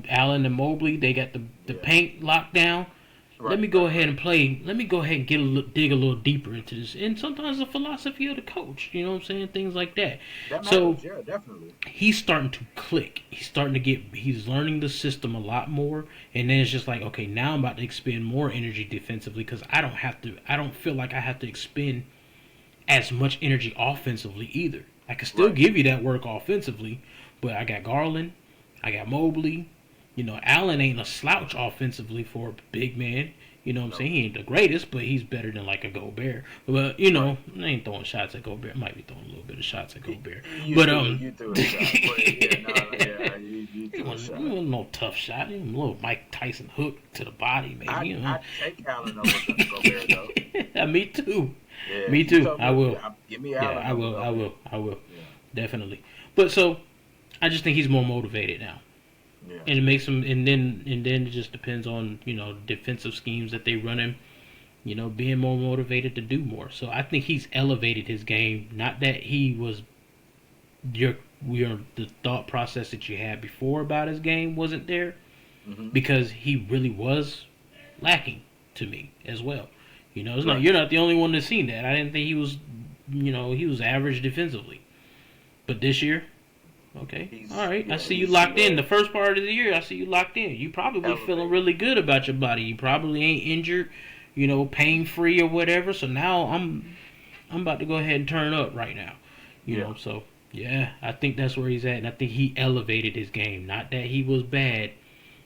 Allen and Mobley, they got the Yeah. paint locked down. Right. Let me go Right. ahead and play. Let me go ahead and dig a little deeper into this. And sometimes the philosophy of the coach, you know what I'm saying, things like that. That So matters. Yeah. Definitely. he's starting to click. He's learning the system a lot more. And then it's just like, okay, now I'm about to expend more energy defensively because I don't feel like I have to expend as much energy offensively either. I can still Right. give you that work offensively, but I got Garland, I got Mobley. Allen ain't a slouch offensively for a big man. You know what I'm No. saying? He ain't the greatest, but he's better than like a Gobert. But Right. I ain't throwing shots at Gobert. I might be throwing a little bit of shots at Gobert. You But threw a shot. But yeah. No. Yeah. You it threw a shot. wasn't no tough shot. It was a little Mike Tyson hook to the body, maybe. I'd take Allen over Gobert though. Yeah, me too. Yeah. Me You too. told me, I will. Give me Yeah, Allen. I over will. I Gobert. will. I will. Yeah. Definitely. But so I just think he's more motivated now. Yeah. And it makes him and then it just depends on, defensive schemes that they run him, being more motivated to do more. So I think he's elevated his game. Not that he was the thought process that you had before about his game wasn't there, Hmm. because he really was lacking to me as well. It's not Right. you're not the only one that's seen that. I didn't think he was he was average defensively. But this year, okay, all right. I see you locked in. The first part of the year, I see you locked in. You probably feeling Elevated. really good about your body. You probably ain't injured, pain free or whatever. So now I'm about to go ahead and turn up right now. Yeah. So yeah, I think that's where he's at, and I think he elevated his game. Not that he was bad,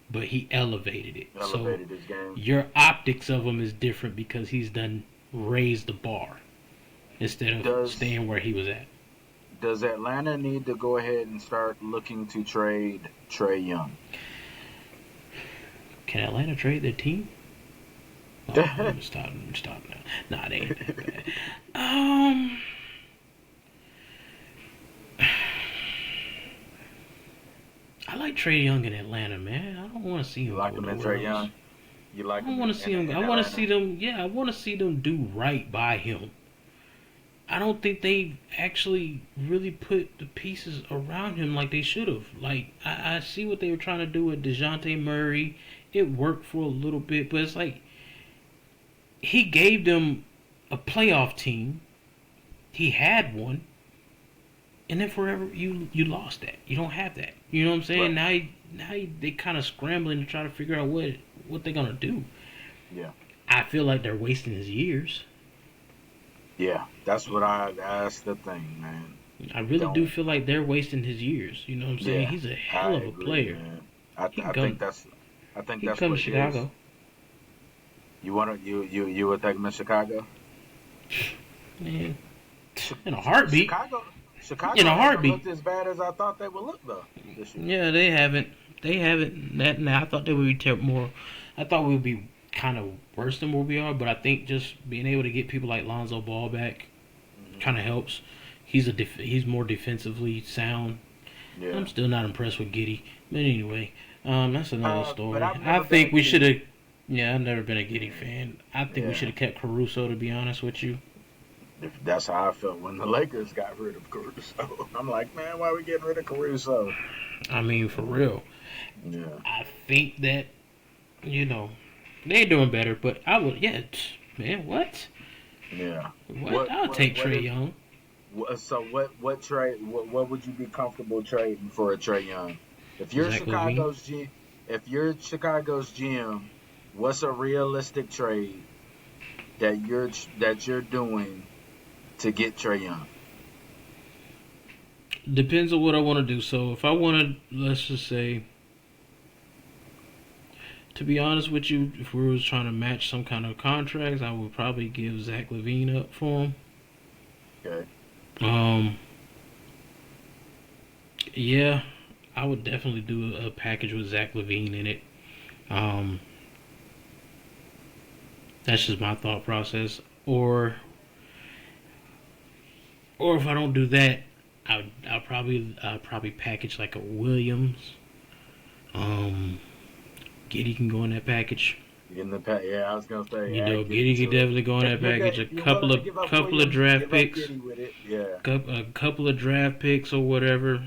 but he elevated it. Elevated his game. Your optics of him is different because he's done raised the bar instead of Does staying where he was at. Does Atlanta need to go ahead and start looking to trade Trae Young? Can Atlanta trade their team? Oh, stop now. Nah, they ain't that bad. I like Trae Young in Atlanta, man. I don't want to see him You like go him in nowhere Trae Young? else. You like I don't him want to see him. in I want to Atlanta? see them. Yeah, I want to see them do right by him. I don't think they actually really put the pieces around him like they should have. Like I see what they were trying to do with Dejounte Murray. It worked for a little bit, but it's like he gave them a playoff team. He had one, and then forever you lost that. You don't have that. You know what I'm saying? Right. They kind of scrambling to try to figure out what they're gonna do. Yeah. I feel like they're wasting his years. Yeah. That's the thing, man. I really do Don't. feel like they're wasting his years. You know what I'm saying? Yeah. He's a I hell of a agree, player. man. He can I think come. that's He can come to what it is. Chicago. You would take him in Chicago? Man, Chi- in a heartbeat. Chicago In Chicago a hasn't heartbeat. looked as bad as I thought they would look though this year. Yeah, they haven't. They haven't. That now I thought they would be more. I thought we would be kind of worse than what we are, but I think just being able to get people like Lonzo Ball back Hmm. kind of helps. He's more defensively sound. Yeah. I'm still not impressed with Giddy, but anyway, that's another But story. I've I never been a think we should Giddy. have. Yeah, I've never been a Giddy fan. I think we should Yeah. have kept Caruso, to be honest with you. That's how I felt when the Lakers got rid of Caruso. I'm like, man, why are we getting rid of Caruso? I mean, for real. Yeah. I think that you know they're doing better, but I would. Yeah, man, what? Yeah. What? I'll take What Trey if Young. so what trade what would you be comfortable trading for a Trey Young? If you're Zach Levine. If you're Chicago's GM, what's a realistic trade that you're doing to get Trey Young? Depends on what I want to do. So if I want to, let's just say, to be honest with you, if we was trying to match some kind of contracts, I would probably give Zach Levine up for him. Okay. Um, yeah, I would definitely do a package with Zach Levine in it. Um, that's just my thought process. Or if I don't do that, I'll probably package like a Williams. Um, Giddy can go in that package. In the past, yeah, I was gonna say, You add know, Giddy Giddy can to it. definitely go in that package. A If you're willing to give up couple of Williams, draft give up picks, Giddy with it. Yeah. a couple of draft picks or whatever.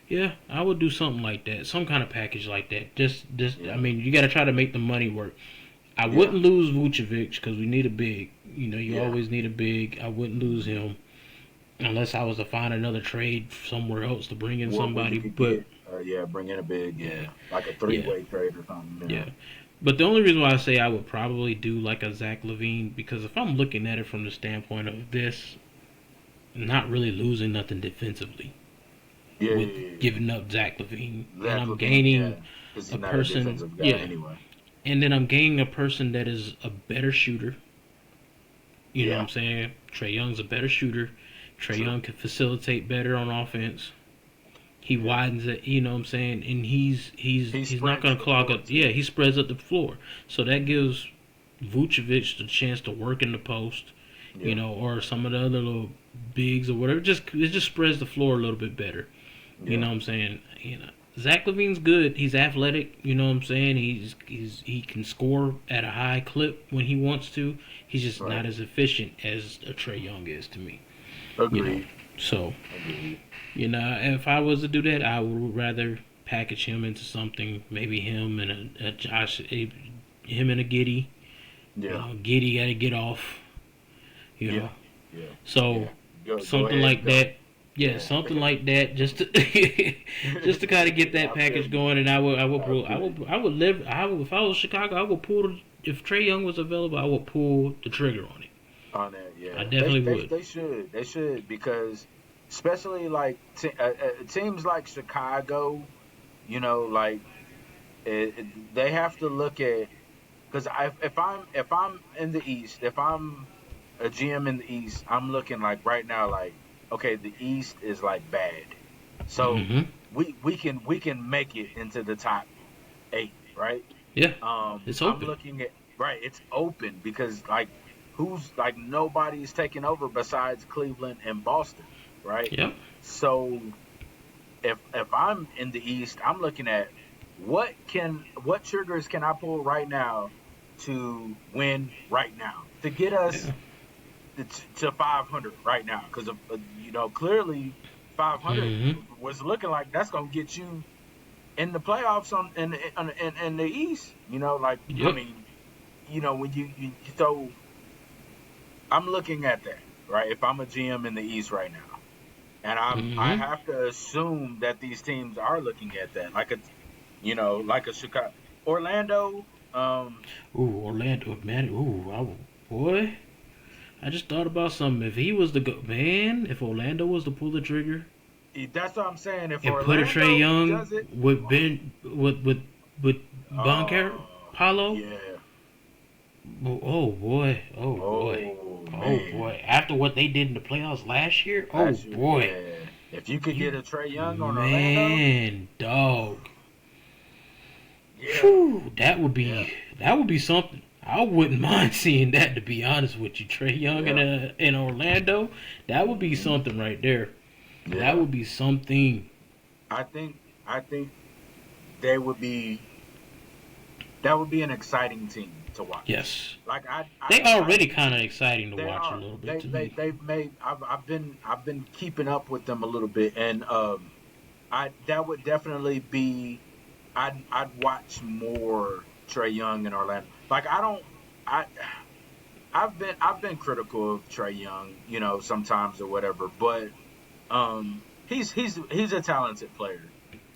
Yeah, I would do something like that, some kind of package like that. I Yeah. mean, you got to try to make the money work. I Yeah. wouldn't lose Vucevic because we need a big. You know, you Yeah. always need a big. I wouldn't lose him unless I was to find another trade somewhere else to bring in What somebody. you could But get, yeah, bring in a big, yeah, like a yeah, three-way trade or something. yeah. But the only reason why I say I would probably do like a Zach Levine because if I'm looking at it from the standpoint of this, not really losing nothing defensively Yeah, with yeah. giving up Zach Levine, and Zach I'm Levine, gaining yeah, because a he's not a person, defensive guy yeah, anyway. and then I'm gaining a person that is a better shooter. You know what Yeah, I'm saying? Trey Young's a better shooter. Trey true. Young can facilitate better on offense. He Yeah, widens it, you know what I'm saying, and he he's not spreads gonna the clog floor up. Yeah, too. he spreads up the floor, so that gives Vucevic the chance to work in the post, you Yeah, know, or some of the other little bigs or whatever. It just spreads the floor a little bit better. You know yeah, what I'm saying? You know, Zach Levine's good. He's athletic. You know what I'm saying? He can score at a high clip when he wants to. He's just right. not as efficient as a Trey Young is to me. You know, Agreed. so Agreed. you know, if I was to do that, I would rather package him into something. Maybe him and a him and a Giddy. You Yeah, know, Giddy got to get off. You yeah, know, yeah, so yeah. Go something ahead like and go. that. Yeah, Yeah. something like that, just to just to kind of get that I feel package you. going. And I feel you. I would live. I would if I was Chicago, I would pull. If Trey Young was available, I would pull the trigger on it. On that, I yeah, definitely would. they should because especially like teams like Chicago, like they have to look at because if I'm in the East, if I'm a GM in the East, I'm looking like right now like okay, the East is like bad, so Hmm. we can make it into the top 8, right? Yeah, it's I'm open. looking at right. It's open because like who's like nobody's taking over besides Cleveland and Boston, right? Yep. So if I'm in the East, I'm looking at what triggers can I pull right now to win right now to get us Yeah. to 500 right now because clearly 500 Mm-hmm. was looking like that's gonna get you in the playoffs in the East. Like I Yep. mean, when you so I'm looking at that right. If I'm a GM in the East right now, and I Mm-hmm. have to assume that these teams are looking at that, like a Chicago, Orlando. Ooh, Orlando, man. Boy. I just thought about something. If he was the man, if Orlando was to pull the trigger That's what I'm saying. If and put a Trey Orlando Young does it, with Ben with Boncar Paulo, yeah. oh boy, oh boy, Oh oh man. boy. After what they did in the playoffs last year, oh Last year, boy, yeah. If you could you get a Trey Young on Orlando, man, dog. yeah, Whew, yeah, that would be something. I wouldn't mind seeing that, to be honest with you. Trey Young yeah, in Orlando, that would be hmm something right there. That yeah. would be something. I think they would be that would be an exciting team to watch. Yes. Like They already kind of exciting to they watch a are little bit they to they me. they've made. I've been keeping up with them a little bit, and I that would definitely be. I'd watch more Trey Young in Orlando. Like I don't I I've been critical of Trey Young, sometimes or whatever, but he's a talented player,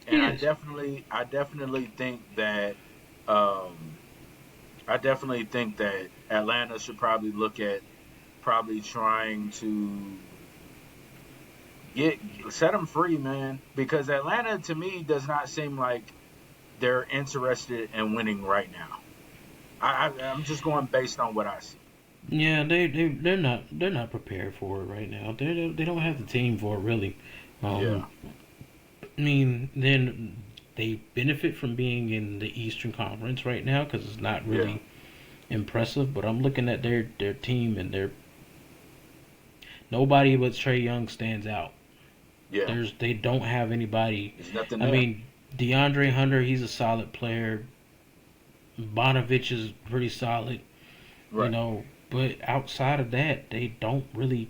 and He I is. definitely I definitely think that um I definitely think that Atlanta should probably look at probably trying to get set him free, man, because Atlanta to me does not seem like they're interested in winning right now. I'm just going based on what I see. Yeah, they're not prepared for it right now. They don't have the team for it really. Um, Yeah, I mean, then they benefit from being in the Eastern Conference right now because it's not yeah, really impressive. But I'm looking at their team and their nobody but Trey Young stands out. yeah. They don't have anybody. There's nothing I there. mean, DeAndre Hunter, he's a solid player. Bonovich is pretty solid, Right. but outside of that, they don't really.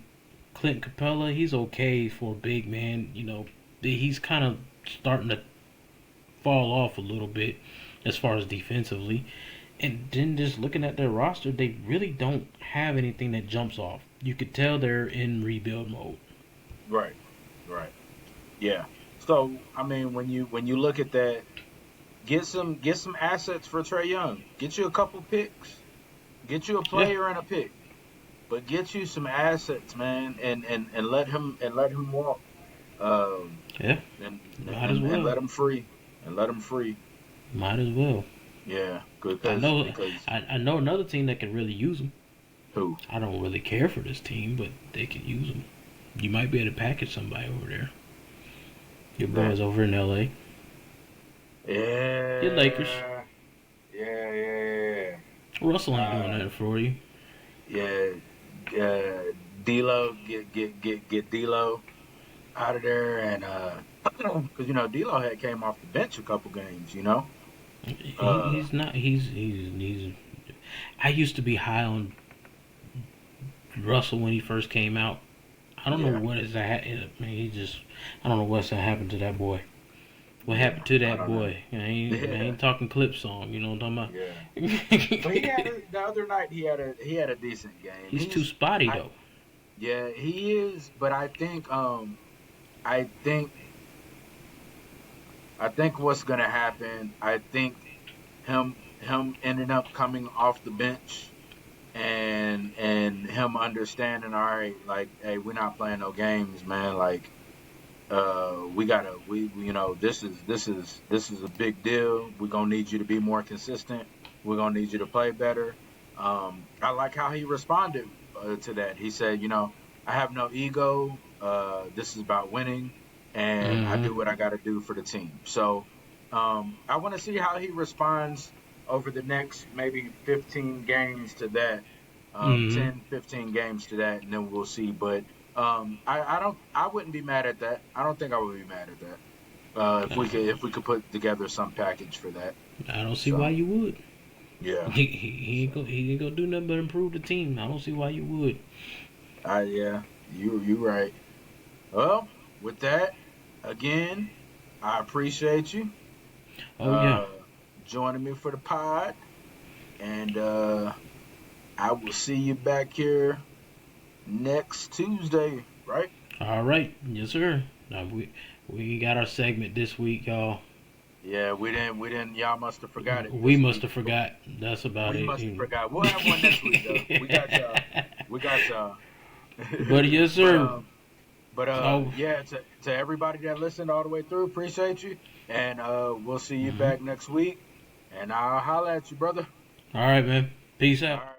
Clint Capella, he's okay for a big man. He's kind of starting to fall off a little bit as far as defensively. And then just looking at their roster, they really don't have anything that jumps off. You could tell they're in rebuild mode. Right. Right. Yeah. So I mean, when you look at that, get some assets for Trey Young. Get you a couple picks. Get you a Yeah, player and a pick. But get you some assets, man, and let him walk. Um, yeah, and might as and well. let him free. And let him free. Might as well. Yeah. I Because know, because I know another team that could really use them. who? I don't really care for this team, but they could use them. You might be able to package somebody over there. Your That. boys over in LA. Your Lakers. Yeah. Yeah. Yeah. Russell ain't doing Uh, that for you. yeah. D'Lo, get D'Lo out of there, and because D'Lo had came off the bench a couple games. Uh, He's not. He's. I used to be high on Russell when he first came out. I don't know yeah, what is that. Man, he just. I don't know what's happened to that boy. What happened yeah, to I that don't know. boy? I ain't Yeah, talking clip song. You know what I'm yeah. talking But about? the other night he had a decent game. He's too spotty I though. Yeah, he is, but I think I think what's gonna happen. I think him ending up coming off the bench and him understanding, all right, like, hey, we're not playing no games, man. Like, we gotta, this is a big deal. We're gonna need you to be more consistent. We're gonna need you to play better. I like how he responded to that. He said, I have no ego. This is about winning, and I Hmm. do what I got to do for the team. So I want to see how he responds over the next maybe 15 games to that, Hmm. 10, 15 games to that, and then we'll see. But I wouldn't be mad at that. I don't think I would be mad at that. If we could put together some package for that. I don't see why So you would. yeah. He ain't So gonna do nothing but improve the team. I don't see why you would. Yeah, you right. Well, with that, again, I appreciate you Oh yeah. uh joining me for the pod, and I will see you back here next Tuesday, right? All right. Yes, sir. Now we got our segment this week, y'all. Yeah, we didn't. Y'all must have forgot it We this must week. have forgot. That's about We it. must have forgot. We'll have one next week though. We got y'all. We got y'all. But yes, but sir. Oh, yeah, to everybody that listened all the way through, appreciate you, and we'll see you mhm. back next week. And I'll holla at you, brother. All right, man. Peace All out. right.